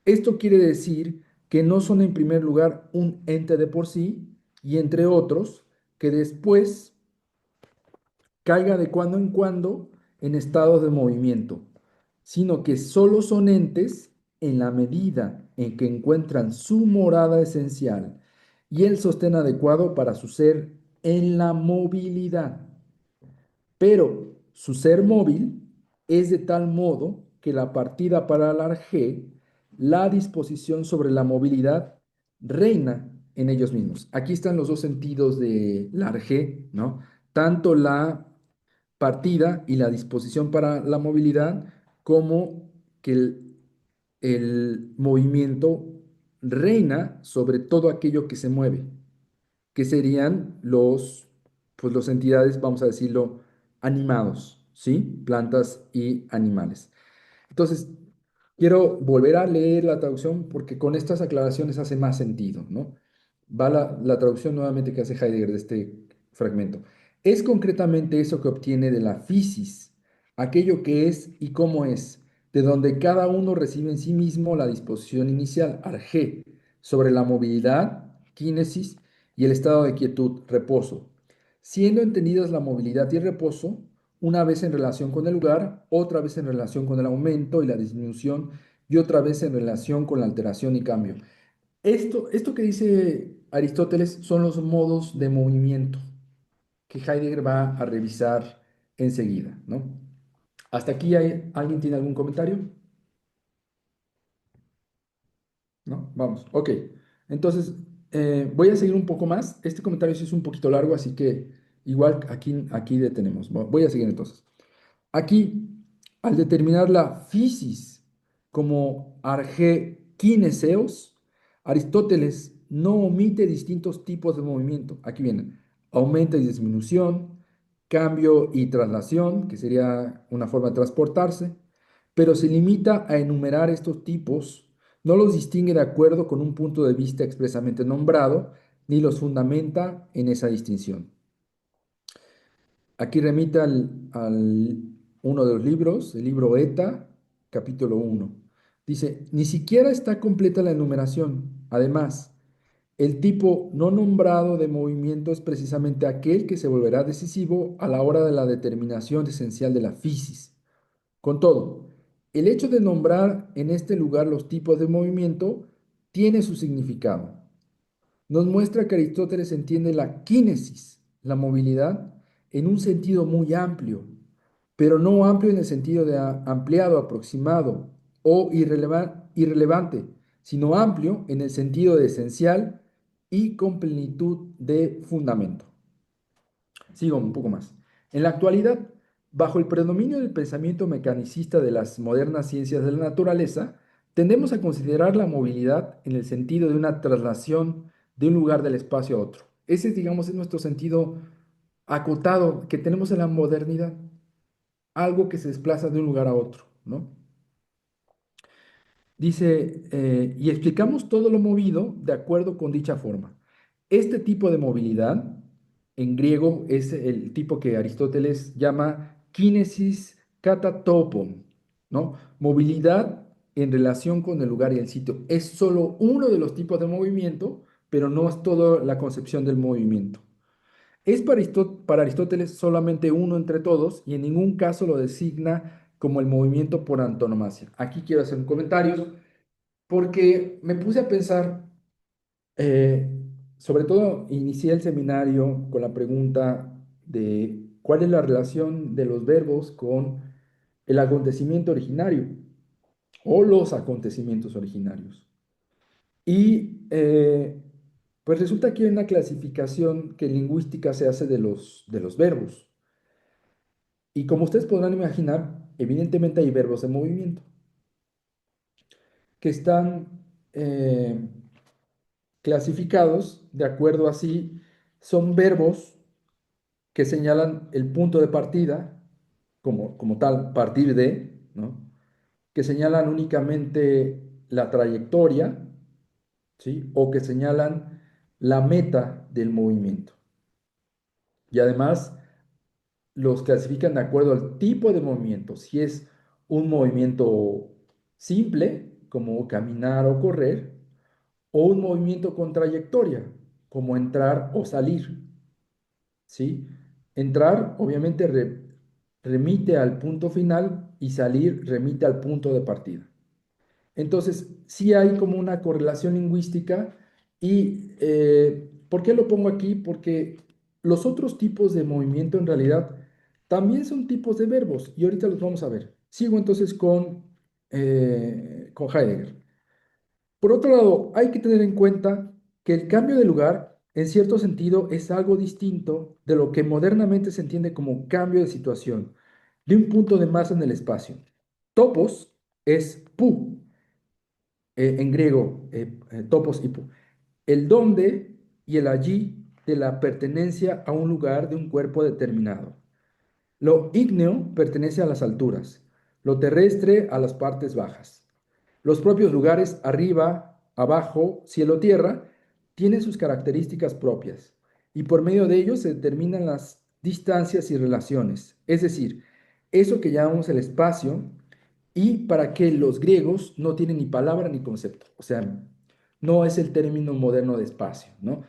A: Esto quiere decir que no son en primer lugar un ente de por sí y entre otros que después caiga de cuando en cuando en estados de movimiento, sino que solo son entes en la medida en que encuentran su morada esencial y el sostén adecuado para su ser en la movilidad. Pero su ser móvil es de tal modo que la partida para la G, la disposición sobre la movilidad, reina en ellos mismos. Aquí están los dos sentidos de la G, ¿no? Tanto la partida y la disposición para la movilidad, como que el movimiento reina sobre todo aquello que se mueve, que serían pues los entidades, vamos a decirlo, animados, ¿sí? Plantas y animales. Entonces, quiero volver a leer la traducción porque con estas aclaraciones hace más sentido, ¿no? Va la traducción nuevamente que hace Heidegger de este fragmento. Es concretamente eso que obtiene de la physis, aquello que es y cómo es, de donde cada uno recibe en sí mismo la disposición inicial, arjé, sobre la movilidad, kínesis, y el estado de quietud, reposo. Siendo entendidas la movilidad y el reposo, una vez en relación con el lugar, otra vez en relación con el aumento y la disminución, y otra vez en relación con la alteración y cambio. Esto que dice Aristóteles son los modos de movimiento que Heidegger va a revisar enseguida, ¿no? ¿Hasta aquí alguien tiene algún comentario? ¿No? Vamos, ok. Entonces, voy a seguir un poco más. Este comentario sí es un poquito largo, así que igual aquí detenemos. Voy a seguir entonces. Aquí, al determinar la physis como arge kineseos, Aristóteles no omite distintos tipos de movimiento. Aquí vienen aumento y disminución, cambio y traslación, que sería una forma de transportarse, pero se limita a enumerar estos tipos, no los distingue de acuerdo con un punto de vista expresamente nombrado, ni los fundamenta en esa distinción. Aquí remite al uno de los libros, el libro ETA, capítulo 1. Dice, ni siquiera está completa la enumeración. Además, el tipo no nombrado de movimiento es precisamente aquel que se volverá decisivo a la hora de la determinación esencial de la fisis. Con todo, el hecho de nombrar en este lugar los tipos de movimiento tiene su significado. Nos muestra que Aristóteles entiende la kínesis, la movilidad, en un sentido muy amplio, pero no amplio en el sentido de ampliado, aproximado o irrelevante, sino amplio en el sentido de esencial y con plenitud de fundamento. Sigo un poco más. En la actualidad, bajo el predominio del pensamiento mecanicista de las modernas ciencias de la naturaleza, tendemos a considerar la movilidad en el sentido de una traslación de un lugar del espacio a otro. Ese, digamos, es nuestro sentido acotado que tenemos en la modernidad, algo que se desplaza de un lugar a otro, ¿no? Dice, y explicamos todo lo movido de acuerdo con dicha forma. Este tipo de movilidad, en griego, es el tipo que Aristóteles llama kinesis katatopon, ¿no? Movilidad en relación con el lugar y el sitio. Es solo uno de los tipos de movimiento, pero no es toda la concepción del movimiento. Es para Aristóteles solamente uno entre todos y en ningún caso lo designa como el movimiento por antonomasia. Aquí quiero hacer un comentario porque me puse a pensar, eh, sobre todo inicié el seminario con la pregunta de cuál es la relación de los verbos con el acontecimiento originario o los acontecimientos originarios. Y pues resulta que hay una clasificación que en lingüística se hace de los verbos. Y como ustedes podrán imaginar, evidentemente hay verbos de movimiento que están clasificados de acuerdo así, son verbos que señalan el punto de partida, como tal, partir de, ¿no? Que señalan únicamente la trayectoria, ¿sí? O que señalan la meta del movimiento. Y además los clasifican de acuerdo al tipo de movimiento. Si es un movimiento simple, como caminar o correr, o un movimiento con trayectoria, como entrar o salir. ¿Sí? Entrar, obviamente, remite al punto final y salir remite al punto de partida. Entonces, sí hay como una correlación lingüística y ¿por qué lo pongo aquí? Porque los otros tipos de movimiento en realidad también son tipos de verbos y ahorita los vamos a ver. Sigo entonces con Heidegger. Por otro lado, hay que tener en cuenta que el cambio de lugar, en cierto sentido, es algo distinto de lo que modernamente se entiende como cambio de situación, de un punto de masa en el espacio. Topos es pu, en griego, topos y pu. El dónde y el allí de la pertenencia a un lugar de un cuerpo determinado. Lo ígneo pertenece a las alturas, lo terrestre a las partes bajas. Los propios lugares, arriba, abajo, cielo, tierra, tienen sus características propias y por medio de ellos se determinan las distancias y relaciones, es decir, eso que llamamos el espacio y para que los griegos no tienen ni palabra ni concepto, o sea, no es el término moderno de espacio, ¿no?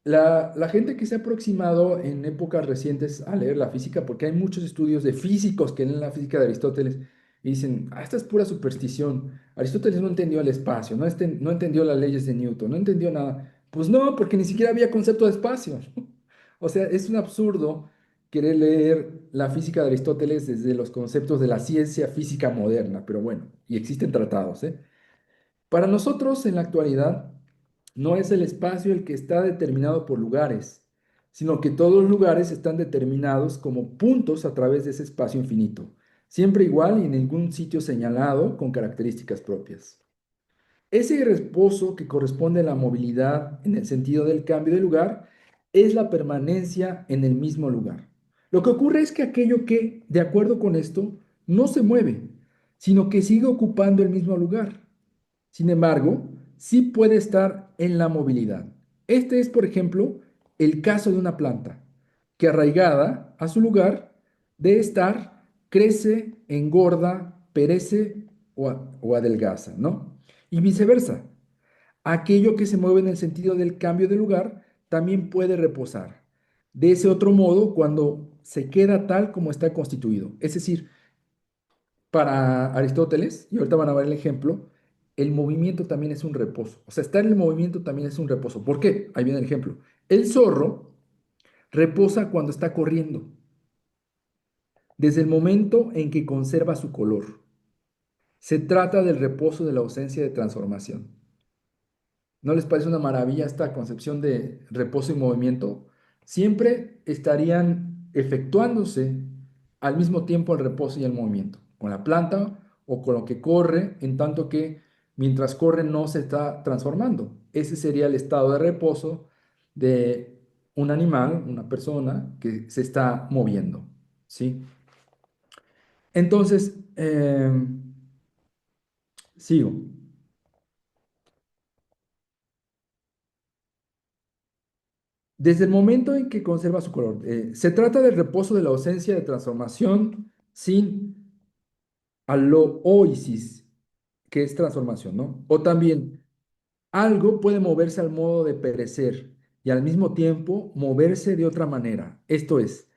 A: La gente que se ha aproximado en épocas recientes a leer la física, porque hay muchos estudios de físicos que leen la física de Aristóteles y dicen, esta es pura superstición. Aristóteles no entendió el espacio, no entendió las leyes de Newton, no entendió nada. Pues no, porque ni siquiera había concepto de espacio. O sea, es un absurdo querer leer la física de Aristóteles desde los conceptos de la ciencia física moderna, pero bueno, y existen tratados, ¿eh? Para nosotros, en la actualidad, no es el espacio el que está determinado por lugares, sino que todos los lugares están determinados como puntos a través de ese espacio infinito, siempre igual y en ningún sitio señalado con características propias. Ese reposo que corresponde a la movilidad en el sentido del cambio de lugar es la permanencia en el mismo lugar. Lo que ocurre es que aquello que, de acuerdo con esto, no se mueve, sino que sigue ocupando el mismo lugar. Sin embargo, sí puede estar en la movilidad. Este es, por ejemplo, el caso de una planta, que arraigada a su lugar de estar, crece, engorda, perece o adelgaza, ¿no? Y viceversa. Aquello que se mueve en el sentido del cambio de lugar también puede reposar. De ese otro modo, cuando se queda tal como está constituido. Es decir, para Aristóteles, y ahorita van a ver el ejemplo, el movimiento también es un reposo. O sea, estar en el movimiento también es un reposo. ¿Por qué? Ahí viene el ejemplo. El zorro reposa cuando está corriendo, desde el momento en que conserva su color. Se trata del reposo de la ausencia de transformación. ¿No les parece una maravilla esta concepción de reposo y movimiento? Siempre estarían efectuándose al mismo tiempo el reposo y el movimiento, con la planta o con lo que corre, en tanto que mientras corre no se está transformando. Ese sería el estado de reposo de un animal, una persona que se está moviendo, ¿sí? Entonces, sigo. Desde el momento en que conserva su color, se trata del reposo de la ausencia de transformación sin alooisis, que es transformación, ¿no? O también, algo puede moverse al modo de perecer y al mismo tiempo moverse de otra manera, esto es,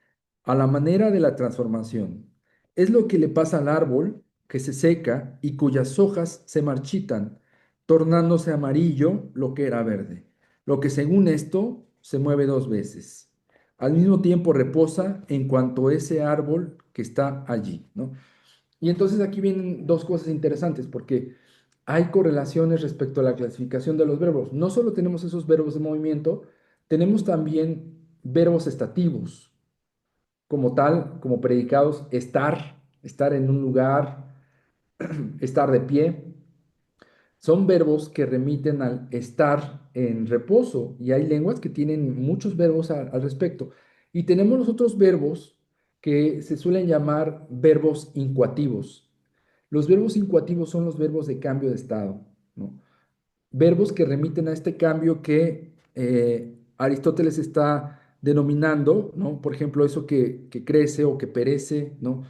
A: a la manera de la transformación. Es lo que le pasa al árbol que se seca y cuyas hojas se marchitan, tornándose amarillo lo que era verde, lo que según esto se mueve dos veces. Al mismo tiempo reposa en cuanto a ese árbol que está allí, ¿no? Y entonces aquí vienen dos cosas interesantes, porque hay correlaciones respecto a la clasificación de los verbos. No solo tenemos esos verbos de movimiento, tenemos también verbos estativos, como tal, como predicados, estar, estar en un lugar, estar de pie. Son verbos que remiten al estar en reposo y hay lenguas que tienen muchos verbos al respecto. Y tenemos los otros verbos que se suelen llamar verbos incoativos. Los verbos incoativos son los verbos de cambio de estado, ¿no? Verbos que remiten a este cambio que Aristóteles está denominando, ¿no? Por ejemplo, eso que crece o que perece, ¿no?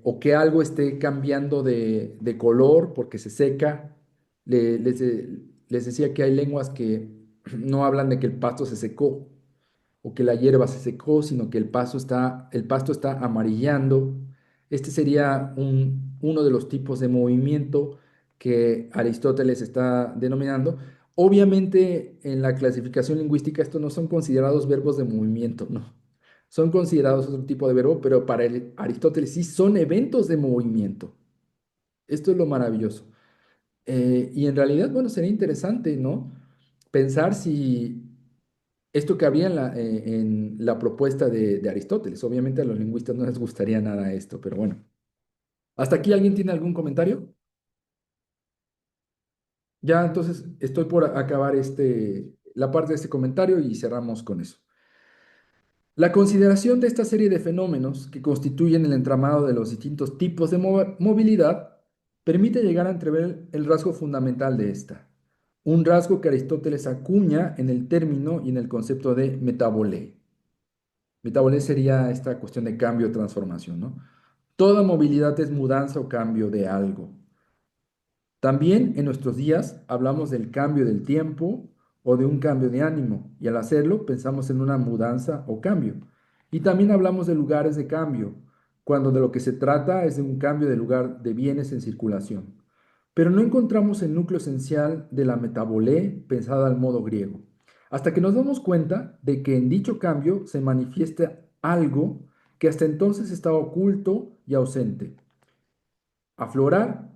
A: O que algo esté cambiando de color porque se seca. Les decía que hay lenguas que no hablan de que el pasto se secó o que la hierba se secó, sino que el pasto está amarillando. Este sería uno de los tipos de movimiento que Aristóteles está denominando. Obviamente, en la clasificación lingüística, estos no son considerados verbos de movimiento, no. Son considerados otro tipo de verbo, pero para Aristóteles sí son eventos de movimiento. Esto es lo maravilloso. Y en realidad, bueno, sería interesante, ¿no? Pensar si esto cabría en la propuesta de Aristóteles. Obviamente a los lingüistas no les gustaría nada esto, pero bueno. ¿Hasta aquí alguien tiene algún comentario? Ya, entonces estoy por acabar la parte de este comentario y cerramos con eso. La consideración de esta serie de fenómenos que constituyen el entramado de los distintos tipos de movilidad permite llegar a entrever el rasgo fundamental de esta, un rasgo que Aristóteles acuña en el término y en el concepto de metabolé. Metabolé sería esta cuestión de cambio o transformación, ¿no? Toda movilidad es mudanza o cambio de algo. También en nuestros días hablamos del cambio del tiempo o de un cambio de ánimo, y al hacerlo pensamos en una mudanza o cambio. Y también hablamos de lugares de cambio, cuando de lo que se trata es de un cambio de lugar de bienes en circulación. pero no encontramos el núcleo esencial de la metabolé pensada al modo griego, hasta que nos damos cuenta de que en dicho cambio se manifiesta algo que hasta entonces estaba oculto y ausente: aflorar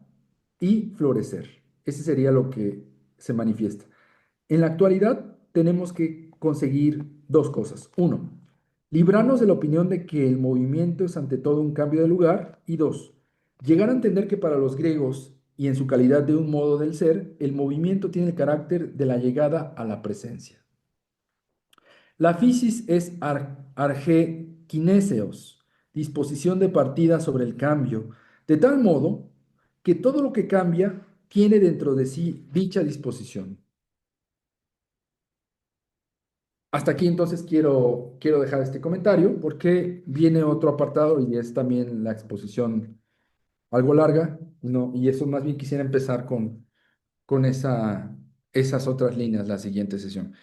A: y florecer. Ese sería lo que se manifiesta. En la actualidad tenemos que conseguir dos cosas. Uno, librarnos de la opinión de que el movimiento es ante todo un cambio de lugar. Y dos, llegar a entender que para los griegos y en su calidad de un modo del ser, el movimiento tiene el carácter de la llegada a la presencia. La fisis es arge kineseos, disposición de partida sobre el cambio, de tal modo que todo lo que cambia tiene dentro de sí dicha disposición. Hasta aquí entonces quiero dejar este comentario porque viene otro apartado y es también la exposición algo larga, ¿no? Y eso más bien quisiera empezar con esas otras líneas la siguiente sesión.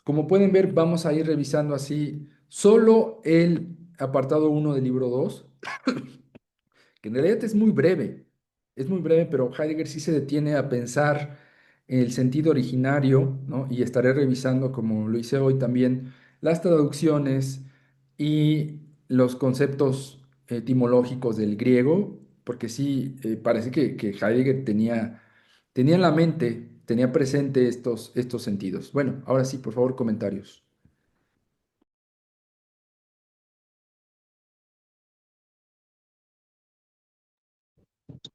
A: Como pueden ver, vamos a ir revisando así solo el apartado uno del libro 2, que en realidad es muy breve, pero Heidegger sí se detiene a pensar en el sentido originario, ¿no? Y estaré revisando, como lo hice hoy también, las traducciones y los conceptos etimológicos del griego, porque sí, parece que Heidegger tenía en la mente, tenía presente estos sentidos. Bueno, ahora sí, por favor, comentarios.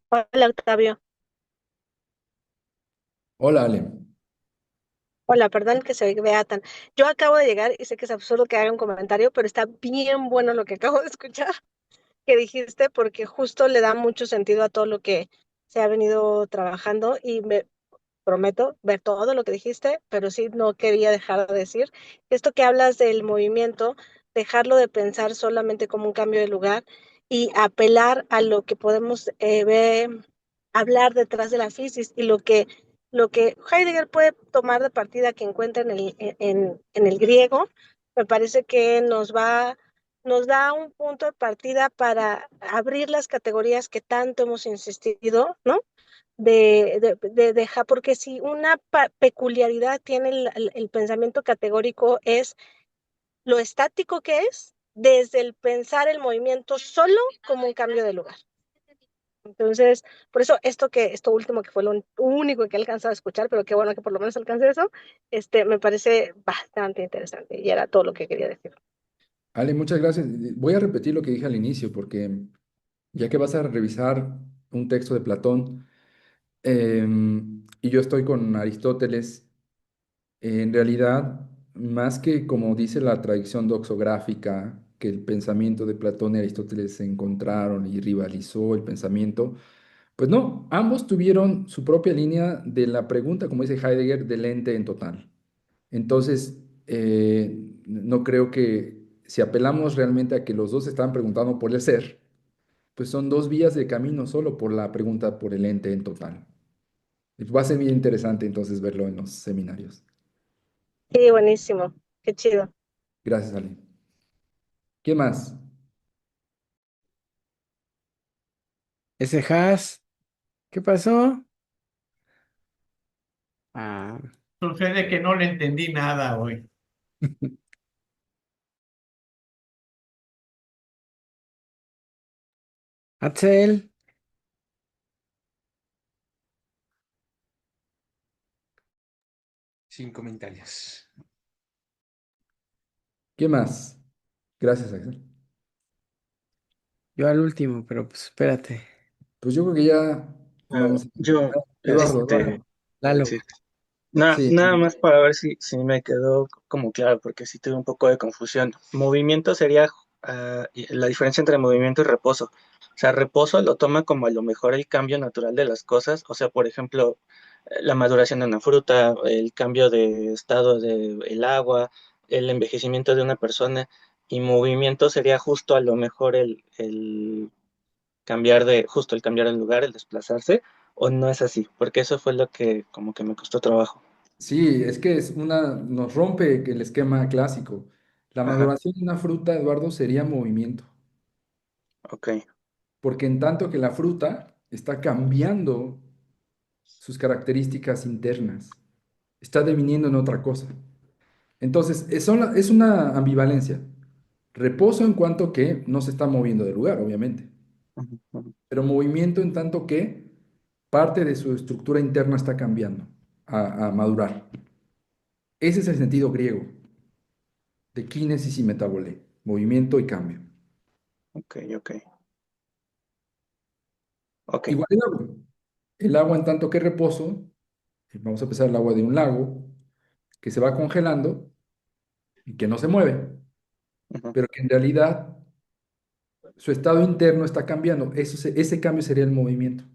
C: Hola, Octavio.
A: Hola, Ale.
C: Hola, perdón que se vea tan. Yo acabo de llegar y sé que es absurdo que haga un comentario, pero está bien bueno lo que acabo de escuchar que dijiste, porque justo le da mucho sentido a todo lo que se ha venido trabajando y me prometo ver todo lo que dijiste, pero sí no quería dejar de decir esto que hablas del movimiento, dejarlo de pensar solamente como un cambio de lugar y apelar a lo que podemos ver, hablar detrás de la física y lo que Heidegger puede tomar de partida que encuentra en el griego, me parece que nos da un punto de partida para abrir las categorías que tanto hemos insistido, ¿no? De dejar, porque si una peculiaridad tiene el pensamiento categórico es lo estático que es desde el pensar el movimiento solo como un cambio de lugar. Entonces, por eso esto último que fue lo único que he alcanzado a escuchar, pero qué bueno que por lo menos alcancé eso, me parece bastante interesante y era todo lo que quería decir.
A: Ale, muchas gracias. Voy a repetir lo que dije al inicio, porque ya que vas a revisar un texto de Platón, y yo estoy con Aristóteles, en realidad, más que como dice la tradición doxográfica, que el pensamiento de Platón y Aristóteles se encontraron y rivalizó el pensamiento, pues no, ambos tuvieron su propia línea de la pregunta, como dice Heidegger, del ente en total. Entonces, no creo que si apelamos realmente a que los dos estaban preguntando por el ser, pues son dos vías de camino solo por la pregunta por el ente en total. Va a ser bien interesante entonces verlo en los seminarios.
C: Sí, buenísimo, qué chido.
A: Gracias, Ale. ¿Qué más?
B: Ese has, ¿qué pasó? Ah,
D: Sucede que no le entendí nada hoy.
B: Axel,
E: Sin comentarios.
A: ¿Qué más? Gracias, Axel.
B: yo al último, pero pues espérate.
A: Pues yo creo que ya vamos a
F: Yo,
A: terminar. Eduardo.
B: Lalo,
F: sí.
A: Sí,
F: Nada más para ver si me quedó como claro, porque sí tuve un poco de confusión. Movimiento sería la diferencia entre movimiento y reposo. O sea, reposo lo toma como a lo mejor el cambio natural de las cosas. O sea, por ejemplo, la maduración de una fruta, el cambio de estado del agua, el envejecimiento de una persona. Y movimiento sería justo a lo mejor el justo el cambiar el lugar, el desplazarse, o no es así, porque eso fue lo que como que me costó trabajo.
A: sí, es que nos rompe el esquema clásico. La
F: Ajá,
A: maduración de una fruta, Eduardo, sería movimiento,
F: ok,
A: porque en tanto que la fruta está cambiando sus características internas, está deviniendo en otra cosa. Entonces, es una ambivalencia. Reposo en cuanto que no se está moviendo del lugar, obviamente,
F: Ujú, ujú.
A: pero movimiento en tanto que parte de su estructura interna está cambiando a madurar. Ese es el sentido griego de kínesis y metabole, movimiento y cambio.
F: Ok, ok. Ok.
A: Igual el agua. El agua en tanto que reposo, vamos a empezar el agua de un lago que se va congelando y que no se mueve,
F: Ujú.
A: pero que en realidad su estado interno está cambiando. Ese cambio sería el movimiento.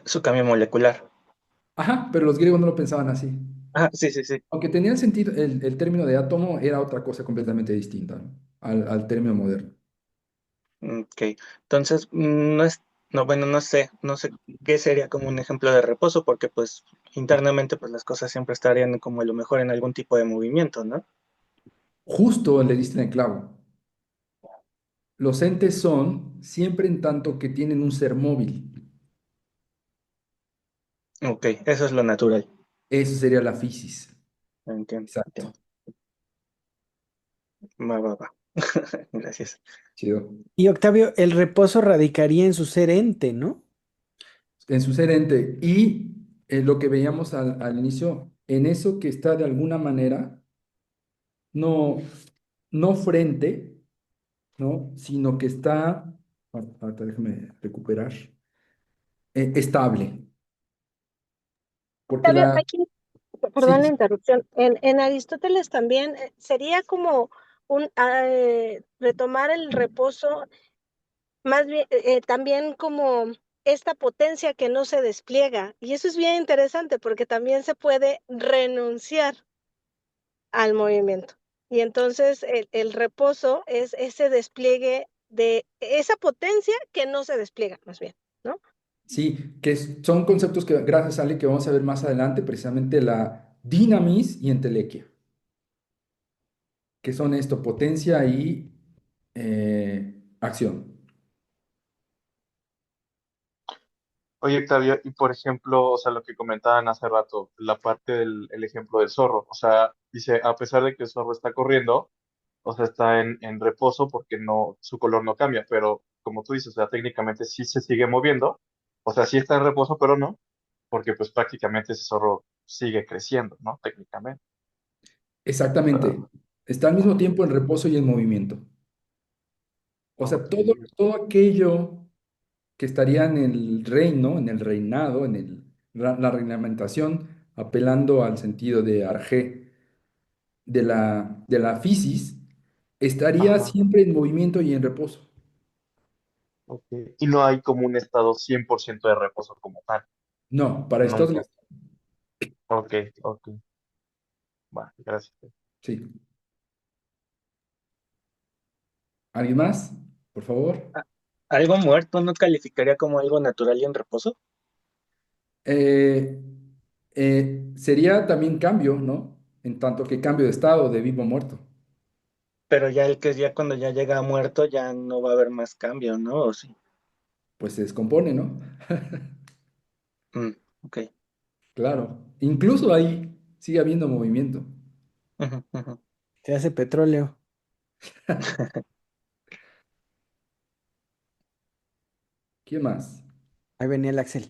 F: Su cambio molecular.
A: Ajá, pero los griegos no lo pensaban así.
F: Ah, sí, sí, sí.
A: Aunque tenía el sentido, el término de átomo era otra cosa completamente distinta, ¿no? Al término moderno.
F: Ok. Entonces, no es, no, bueno, no sé qué sería como un ejemplo de reposo, porque pues internamente pues las cosas siempre estarían como a lo mejor en algún tipo de movimiento, ¿no?
A: Justo le diste en el clavo. Los entes son siempre en tanto que tienen un ser móvil.
F: Ok, eso es lo natural.
A: Eso sería la fisis.
F: Entiendo,
A: Exacto.
F: entiendo. Va, va, va. Gracias.
A: Chido.
B: Y Octavio, el reposo radicaría en su ser ente, ¿no?
A: En su ser ente. Y lo que veíamos al inicio, en eso que está de alguna manera, no, no frente, ¿no? Sino que está, ahorita déjame recuperar, estable. Porque
C: Octavio,
A: la,
C: aquí, perdón la
A: sí,
C: interrupción, en Aristóteles también sería como retomar el reposo, más bien también como esta potencia que no se despliega. Y eso es bien interesante porque también se puede renunciar al movimiento. Y entonces el reposo es ese despliegue de esa potencia que no se despliega, más bien, ¿no?
A: sí, son conceptos que, gracias Ale, que vamos a ver más adelante, precisamente la dinamis y entelequia, que son esto, potencia y acción.
E: Oye, Octavio, y por ejemplo, o sea, lo que comentaban hace rato, la parte del el ejemplo del zorro, o sea, dice, a pesar de que el zorro está corriendo, o sea, está en reposo porque no, su color no cambia, pero como tú dices, o sea, técnicamente sí se sigue moviendo, o sea, sí está en reposo, pero no, porque pues prácticamente ese zorro sigue creciendo, ¿no? Técnicamente.
A: Exactamente. Está al mismo tiempo en reposo y en movimiento. O sea,
E: Ok,
A: todo aquello que estaría en el reino, en el reinado, la reglamentación, apelando al sentido de arjé, de la fisis, estaría
E: ajá,
A: siempre en movimiento y en reposo.
E: ok. Y no hay como un estado 100% de reposo como tal,
A: No, para
E: nunca.
A: Aristóteles,
E: Ok, ok, va, gracias.
A: sí. ¿Alguien más? Por favor.
F: Ah, ¿algo muerto no calificaría como algo natural y en reposo?
A: Eh, sería también cambio, ¿no? En tanto que cambio de estado, de vivo a muerto.
F: Pero ya el que ya cuando ya llega muerto ya no va a haber más cambio, ¿no? ¿O sí?
A: Pues se descompone, ¿no?
F: Mm, ok.
A: Claro. Incluso ahí sigue habiendo movimiento.
F: Ujú, ujú.
B: Se hace petróleo.
A: ¿Quién más?
B: Ahí venía el Axel.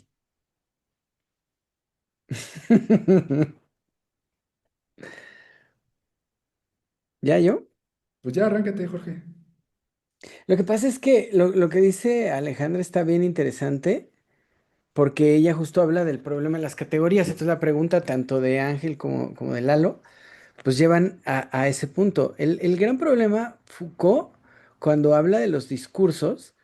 B: ¿Ya yo?
A: Pues ya arráncate, Jorge.
B: Lo que pasa es que lo que dice Alejandra está bien interesante porque ella justo habla del problema de las categorías. Entonces la pregunta tanto de Ángel como de Lalo pues llevan a ese punto. El gran problema, Foucault, cuando habla de los discursos,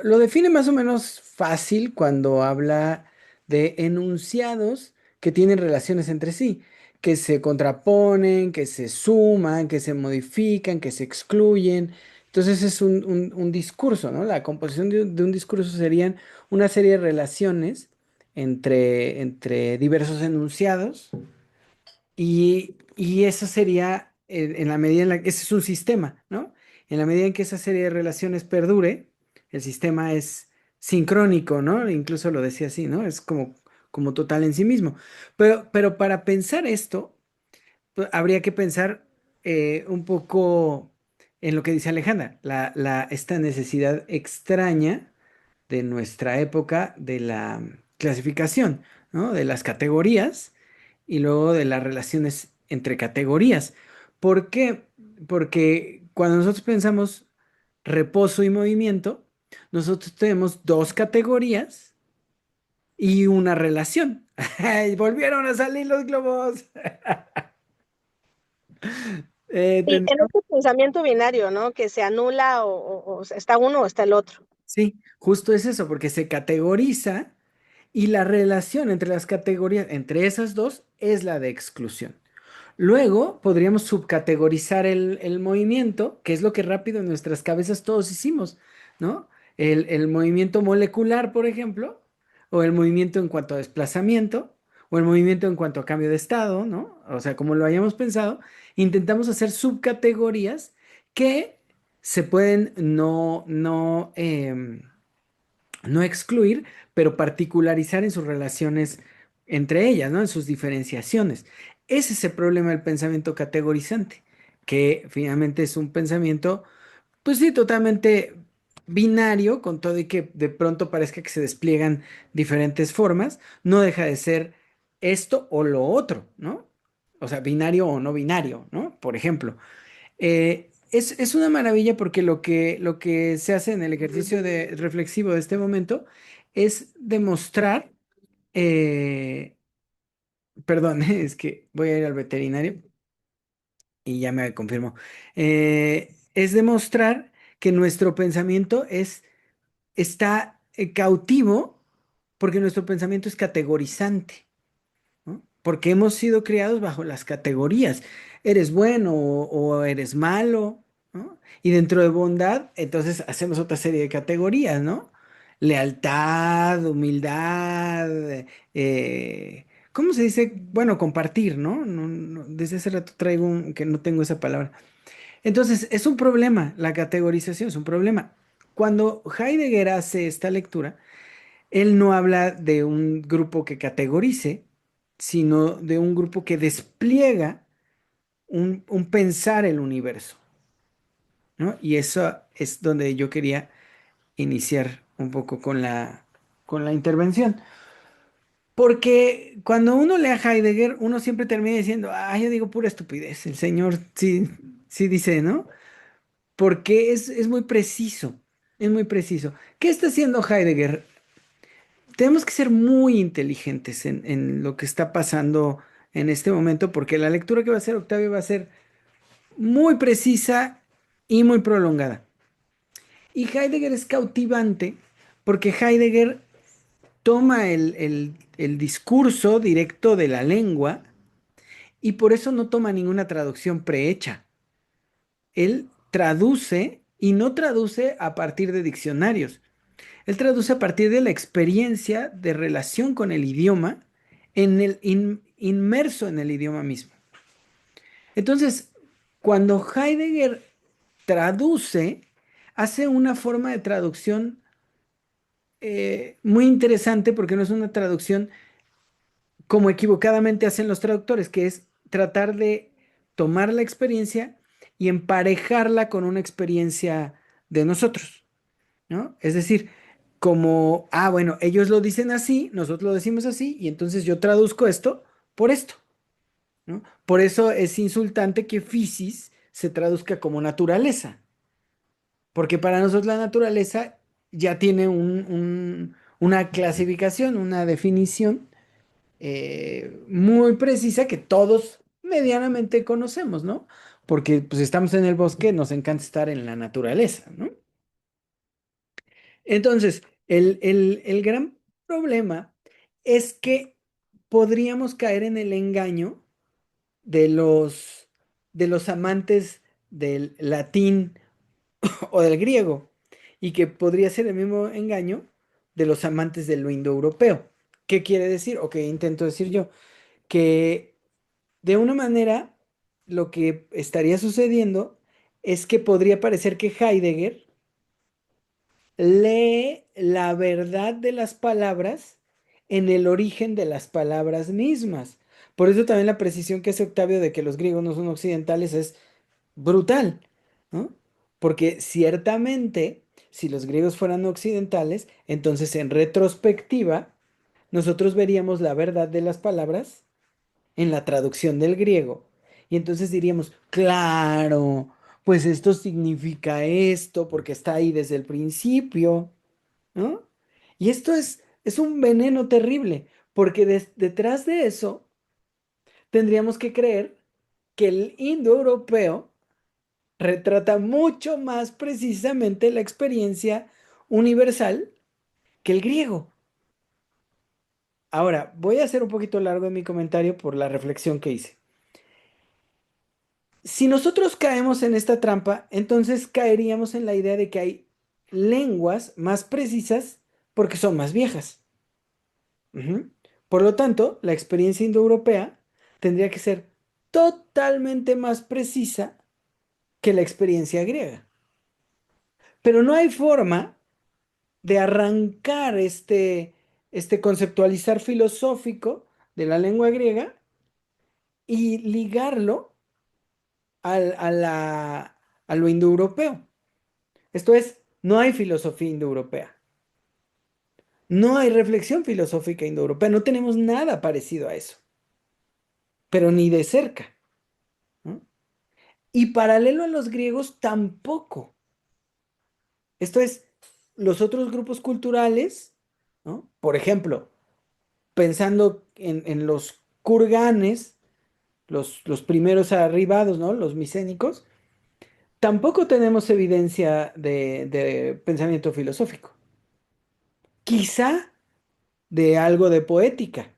B: lo define más o menos fácil cuando habla de enunciados que tienen relaciones entre sí, que se contraponen, que se suman, que se modifican, que se excluyen. Entonces es un discurso, ¿no? La composición de un discurso serían una serie de relaciones entre diversos enunciados y eso sería, en la medida en la que ese es un sistema, ¿no? En la medida en que esa serie de relaciones perdure, el sistema sincrónico, ¿no? Incluso lo decía así, ¿no? Es como total en sí mismo. Pero para pensar esto, pues, habría que pensar un poco en lo que dice Alejandra, esta necesidad extraña de nuestra época de la clasificación, ¿no? De las categorías y luego de las relaciones entre categorías. ¿Por qué? Porque cuando nosotros pensamos reposo y movimiento, nosotros tenemos dos categorías y una relación. ¡Ay, volvieron a salir los globos!
C: Y en
B: Tendríamos.
C: este pensamiento binario, ¿no? Que se anula o está uno o está el otro.
B: Sí, justo es eso, porque se categoriza y la relación entre las categorías, entre esas dos, es la de exclusión. Luego podríamos subcategorizar el movimiento, que es lo que rápido en nuestras cabezas todos hicimos, ¿no? El movimiento molecular, por ejemplo, o el movimiento en cuanto a desplazamiento, o el movimiento en cuanto a cambio de estado, ¿no? O sea, como lo hayamos pensado, intentamos hacer subcategorías que se pueden no excluir, pero particularizar en sus relaciones entre ellas, ¿no? En sus diferenciaciones. Ese es el problema del pensamiento categorizante, que finalmente es un pensamiento, pues sí, totalmente binario, con todo y que de pronto parezca que se despliegan diferentes formas, no deja de ser esto o lo otro, ¿no? O sea, binario o no binario, ¿no? Por ejemplo. Es una maravilla porque lo que se hace en el ejercicio reflexivo de este momento es demostrar, perdón, es que voy a ir al veterinario y ya me confirmó. Es demostrar que nuestro pensamiento está cautivo porque nuestro pensamiento es categorizante. ¿No? Porque hemos sido criados bajo las categorías. Eres bueno o eres malo, ¿no? Y dentro de bondad, entonces hacemos otra serie de categorías, ¿no? Lealtad, humildad, ¿cómo se dice? Bueno, compartir, ¿no? Desde hace rato traigo que no tengo esa palabra. Entonces, es un problema, la categorización es un problema. Cuando Heidegger hace esta lectura, él no habla de un grupo que categorice, sino de un grupo que despliega un pensar el universo, ¿no? Y eso es donde yo quería iniciar un poco con la intervención. Porque cuando uno lee a Heidegger, uno siempre termina diciendo, ah, yo digo pura estupidez, el señor sí, sí dice, ¿no? Porque es muy preciso, es muy preciso. ¿Qué está haciendo Heidegger? Tenemos que ser muy inteligentes en lo que está pasando en este momento, porque la lectura que va a hacer Octavio va a ser muy precisa y muy prolongada. Y Heidegger es cautivante porque Heidegger toma el discurso directo de la lengua y por eso no toma ninguna traducción prehecha. Él traduce y no traduce a partir de diccionarios. Él traduce a partir de la experiencia de relación con el idioma, inmerso en el idioma mismo. Entonces, cuando Heidegger traduce, hace una forma de traducción muy interesante porque no es una traducción como equivocadamente hacen los traductores, que es tratar de tomar la experiencia y emparejarla con una experiencia de nosotros. ¿No? Es decir, como, bueno, ellos lo dicen así, nosotros lo decimos así, y entonces yo traduzco esto por esto, ¿no? Por eso es insultante que physis se traduzca como naturaleza, porque para nosotros la naturaleza ya tiene una clasificación, una definición muy precisa que todos medianamente conocemos, ¿no? Porque pues estamos en el bosque, nos encanta estar en la naturaleza, ¿no? Entonces, el gran problema es que podríamos caer en el engaño de los amantes del latín o del griego, y que podría ser el mismo engaño de los amantes de lo indoeuropeo. ¿Qué quiere decir? O qué intento decir yo, que de una manera lo que estaría sucediendo es que podría parecer que Heidegger lee la verdad de las palabras en el origen de las palabras mismas. Por eso también la precisión que hace Octavio de que los griegos no son occidentales es brutal, ¿no? Porque ciertamente, si los griegos fueran occidentales, entonces en retrospectiva, nosotros veríamos la verdad de las palabras en la traducción del griego. Y entonces diríamos, claro, pues esto significa esto, porque está ahí desde el principio, ¿no? Y esto es un veneno terrible, porque detrás de eso tendríamos que creer que el indoeuropeo retrata mucho más precisamente la experiencia universal que el griego. Ahora, voy a hacer un poquito largo en mi comentario por la reflexión que hice. Si nosotros caemos en esta trampa, entonces caeríamos en la idea de que hay lenguas más precisas porque son más viejas. Ujú. Por lo tanto, la experiencia indoeuropea tendría que ser totalmente más precisa que la experiencia griega. Pero no hay forma de arrancar este conceptualizar filosófico de la lengua griega y ligarlo a lo indoeuropeo. Esto es, no hay filosofía indoeuropea. No hay reflexión filosófica indoeuropea. No tenemos nada parecido a eso, pero ni de cerca, ¿no? Y paralelo a los griegos tampoco. Esto es, los otros grupos culturales, ¿no? Por ejemplo, pensando en los kurganes, los primeros arribados, ¿no? Los micénicos, tampoco tenemos evidencia de pensamiento filosófico. Quizá de algo de poética,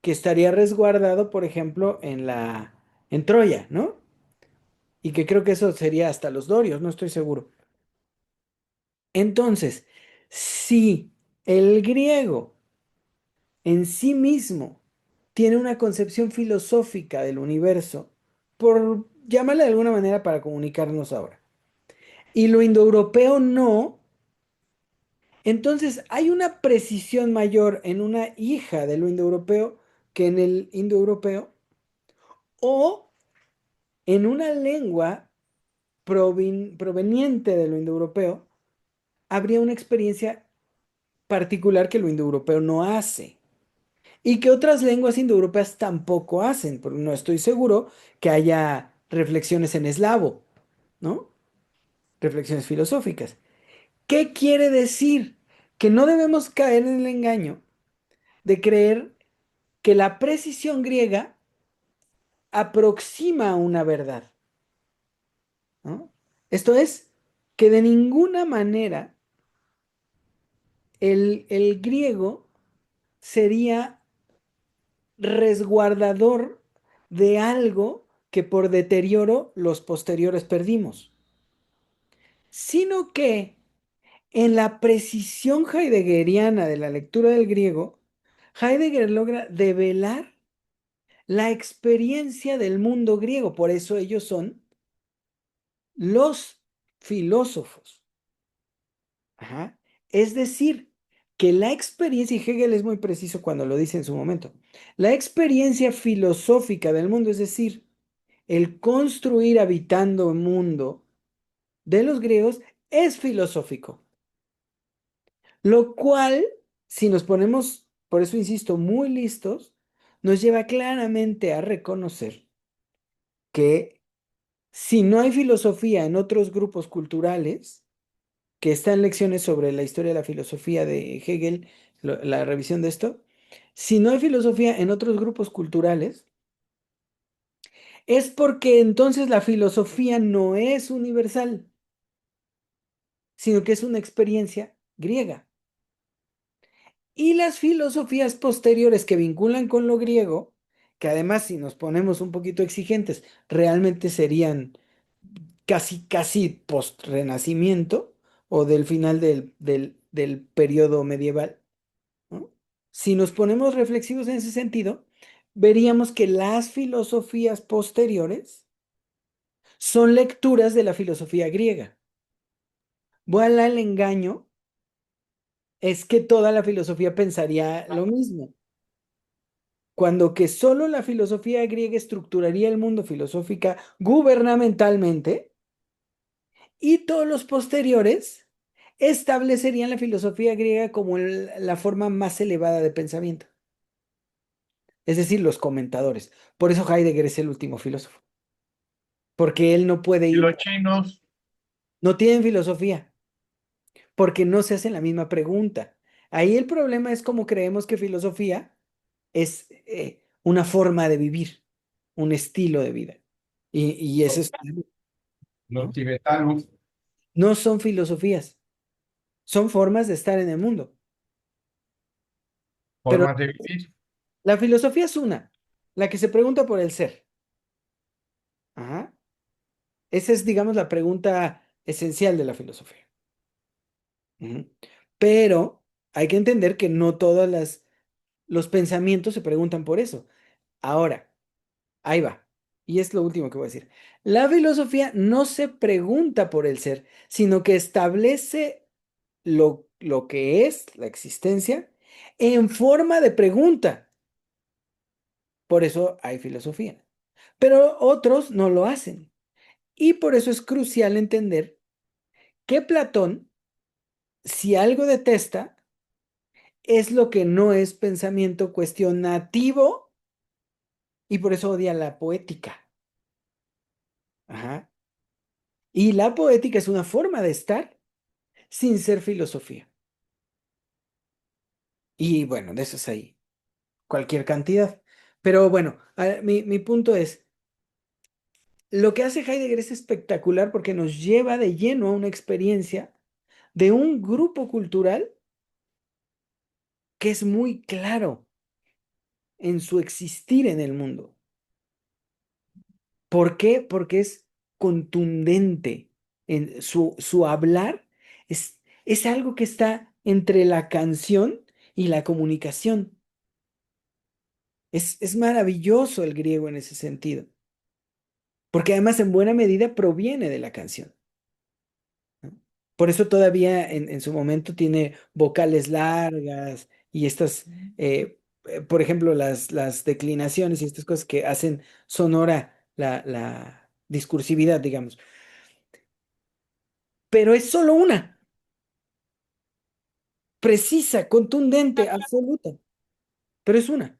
B: que estaría resguardado, por ejemplo, en Troya, ¿no? Y que creo que eso sería hasta los dorios, no estoy seguro. Entonces, si el griego en sí mismo tiene una concepción filosófica del universo, por llamarle de alguna manera para comunicarnos ahora, y lo indoeuropeo no, entonces hay una precisión mayor en una hija de lo indoeuropeo que en el indoeuropeo, o en una lengua proveniente de lo indoeuropeo, habría una experiencia particular que lo indoeuropeo no hace. Y que otras lenguas indoeuropeas tampoco hacen, porque no estoy seguro que haya reflexiones en eslavo, ¿no? Reflexiones filosóficas. ¿Qué quiere decir? Que no debemos caer en el engaño de creer que la precisión griega aproxima a una verdad, ¿no? Esto es, que de ninguna manera el griego sería resguardador de algo que por deterioro los posteriores perdimos, sino que en la precisión heideggeriana de la lectura del griego, Heidegger logra develar la experiencia del mundo griego, por eso ellos son los filósofos. Ajá. Es decir, que la experiencia, y Hegel es muy preciso cuando lo dice en su momento, la experiencia filosófica del mundo, es decir, el construir habitando un mundo de los griegos, es filosófico. Lo cual, si nos ponemos, por eso insisto, muy listos, nos lleva claramente a reconocer que si no hay filosofía en otros grupos culturales, que está en lecciones sobre la historia de la filosofía de Hegel, la revisión de esto, si no hay filosofía en otros grupos culturales, es porque entonces la filosofía no es universal, sino que es una experiencia griega. Y las filosofías posteriores que vinculan con lo griego, que además si nos ponemos un poquito exigentes, realmente serían casi post-renacimiento o del final del periodo medieval, ¿no? Si nos ponemos reflexivos en ese sentido, veríamos que las filosofías posteriores son lecturas de la filosofía griega. Voilà el engaño es que toda la filosofía pensaría lo mismo. Cuando que solo la filosofía griega estructuraría el mundo filosófica gubernamentalmente y todos los posteriores establecerían la filosofía griega como la forma más elevada de pensamiento, es decir, los comentadores. Por eso Heidegger es el último filósofo, porque él no puede
D: Y
B: ir,
D: los chinos,
B: no tienen filosofía, porque no se hacen la misma pregunta. Ahí el problema es cómo creemos que filosofía es una forma de vivir, un estilo de vida. Y eso es,
D: los
B: ¿no?
D: tibetanos,
B: No son filosofías, son formas de estar en el mundo. Pero
D: formas de vivir.
B: la filosofía es una, la que se pregunta por el ser. Ajá. Esa es, digamos, la pregunta esencial de la filosofía. Ujú. Pero hay que entender que no todos los pensamientos se preguntan por eso. Ahora, ahí va. Y es lo último que voy a decir. La filosofía no se pregunta por el ser, sino que establece lo que es la existencia en forma de pregunta. Por eso hay filosofía. Pero otros no lo hacen. Y por eso es crucial entender que Platón, si algo detesta, es lo que no es pensamiento cuestionativo y por eso odia la poética. Ajá. Y la poética es una forma de estar sin ser filosofía. Y bueno, de eso es ahí cualquier cantidad. Pero bueno, mi punto es, lo que hace Heidegger es espectacular porque nos lleva de lleno a una experiencia de un grupo cultural que es muy claro en su existir en el mundo. ¿Por qué? Porque es contundente en su hablar, es algo que está entre la canción y la comunicación. Es maravilloso el griego en ese sentido, porque además en buena medida proviene de la canción, ¿no? Por eso todavía en su momento tiene vocales largas y estas, por ejemplo, las declinaciones y estas cosas que hacen sonora la discursividad, digamos. Pero es solo una, precisa, contundente, absoluta, pero es una.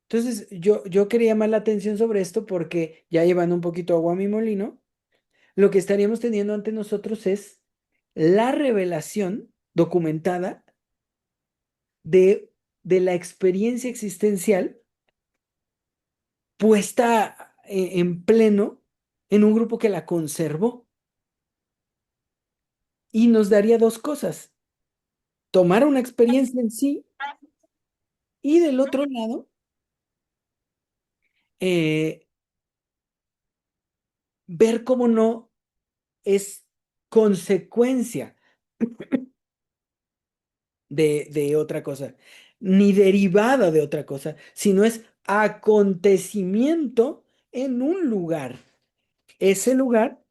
B: Entonces, yo quería llamar la atención sobre esto porque ya llevando un poquito agua a mi molino, lo que estaríamos teniendo ante nosotros es la revelación documentada de la experiencia existencial puesta en pleno en un grupo que la conservó y nos daría dos cosas: tomar una experiencia en sí y del otro lado, eh, ver cómo no es consecuencia de otra cosa, ni derivada de otra cosa, sino es acontecimiento en un lugar. Ese lugar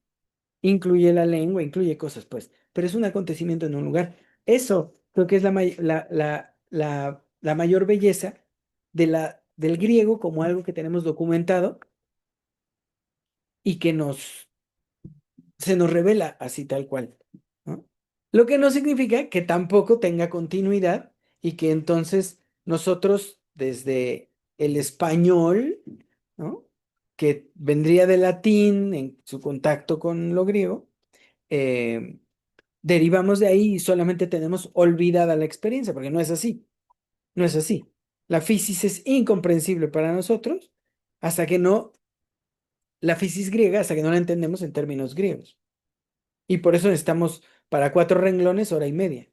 B: incluye la lengua, incluye cosas, pues, pero es un acontecimiento en un lugar. Eso creo que es la mayor belleza del griego como algo que tenemos documentado y que se nos revela así tal cual, ¿no? Lo que no significa que tampoco tenga continuidad y que entonces nosotros desde el español, ¿no? Que vendría del latín en su contacto con lo griego, eh, derivamos de ahí y solamente tenemos olvidada la experiencia, porque no es así, no es así. La fisis es incomprensible para nosotros hasta que no, la fisis griega, hasta que no la entendemos en términos griegos. Y por eso necesitamos para 4 renglones hora y media.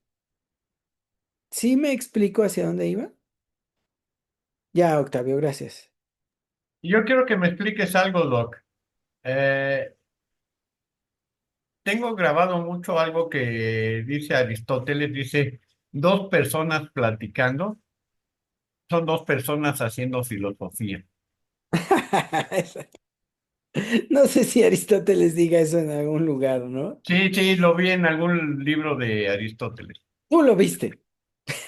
B: ¿Sí me explico hacia dónde iba? Ya, Octavio, gracias.
D: Yo quiero que me expliques algo, Doc. Eh, Tengo grabado mucho algo que dice Aristóteles, dice, dos personas platicando son dos personas haciendo filosofía.
B: No sé si Aristóteles diga eso en algún lugar, ¿no?
D: Sí, sí, lo vi en algún libro de Aristóteles.
B: Tú lo viste,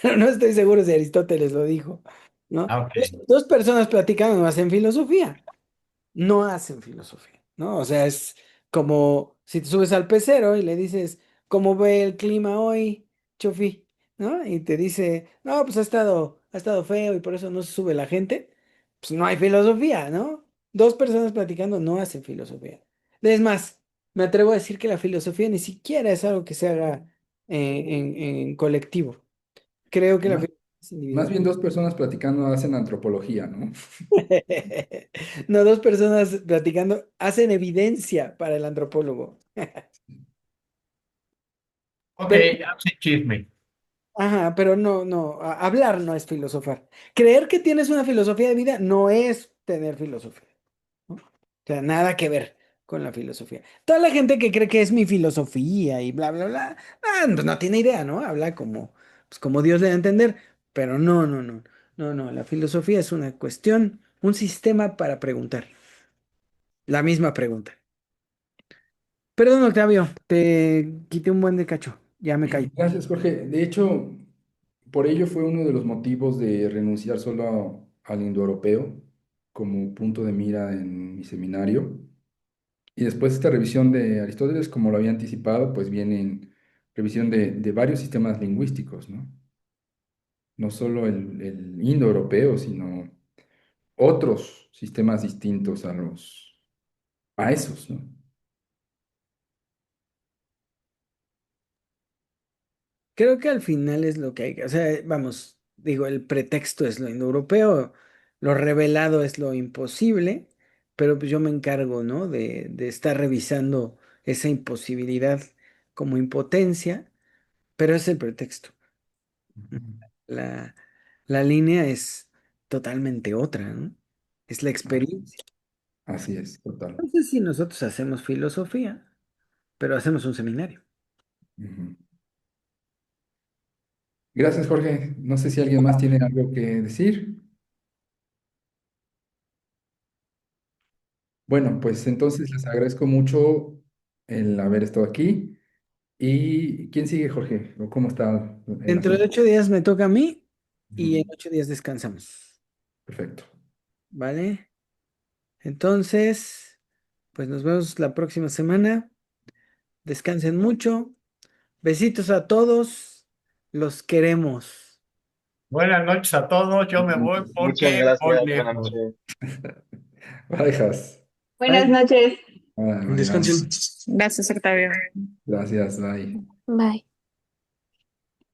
B: pero no estoy seguro si Aristóteles lo dijo, ¿no?
D: Ah, ok.
B: Dos personas platicando no hacen filosofía, no hacen filosofía, ¿no? O sea, es como si te subes al pecero y le dices, ¿cómo ve el clima hoy, Chofi? ¿No? Y te dice, no, pues ha estado feo y por eso no se sube la gente. Pues no hay filosofía, ¿no? Dos personas platicando no hacen filosofía. Es más, me atrevo a decir que la filosofía ni siquiera es algo que se haga en colectivo. Creo que la
A: Más,
B: filosofía es
A: más
B: individual.
A: bien dos personas platicando hacen antropología, ¿no?
B: No, dos personas platicando hacen evidencia para el antropólogo.
D: Ok,
B: Pero,
D: hace chisme.
B: ajá, pero no, no, hablar no es filosofar. Creer que tienes una filosofía de vida no es tener filosofía, ¿no? O sea, nada que ver con la filosofía. Toda la gente que cree que es mi filosofía y bla, bla, bla, pues no tiene idea, ¿no? Habla como Dios le da a entender, pero no, no, no, no, no, la filosofía es una cuestión, un sistema para preguntar, la misma pregunta. Perdón, Octavio, te quité un buen de cacho, ya me callo.
A: Gracias, Jorge. De hecho, por ello fue uno de los motivos de renunciar solo al indoeuropeo como punto de mira en mi seminario. Y después esta revisión de Aristóteles, como lo había anticipado, pues viene en revisión de varios sistemas lingüísticos, ¿no? No solo el indoeuropeo, sino otros sistemas distintos a esos, ¿no?
B: Creo que al final es lo que hay, o sea, vamos, digo, el pretexto es lo indoeuropeo, lo revelado es lo imposible, pero pues yo me encargo, ¿no? De estar revisando esa imposibilidad como impotencia, pero es el pretexto. La, la línea es totalmente otra, ¿no? Es la experiencia.
A: Así es, total.
B: No sé si nosotros hacemos filosofía, pero hacemos un seminario.
A: Ujú. Gracias, Jorge. No sé si alguien más tiene algo que decir. Bueno, pues entonces les agradezco mucho el haber estado aquí. ¿Y quién sigue, Jorge? ¿O cómo está el
B: Dentro de
A: asunto?
B: 8 días me toca a mí y en
A: Ujú.
B: 8 días descansamos,
A: Perfecto.
B: ¿vale? Entonces, pues nos vemos la próxima semana. Descansen mucho. Besitos a todos. Los queremos.
D: Buenas noches a todos. Yo me voy
E: Muchas
D: porque voy
E: gracias, buenas
D: lejos.
E: noches.
A: Bye, Jas.
G: Buenas
B: Bye.
G: noches.
A: Bye, bye, bye.
B: Descansen.
G: Gracias, Octavio.
A: Gracias, bye.
G: Bye.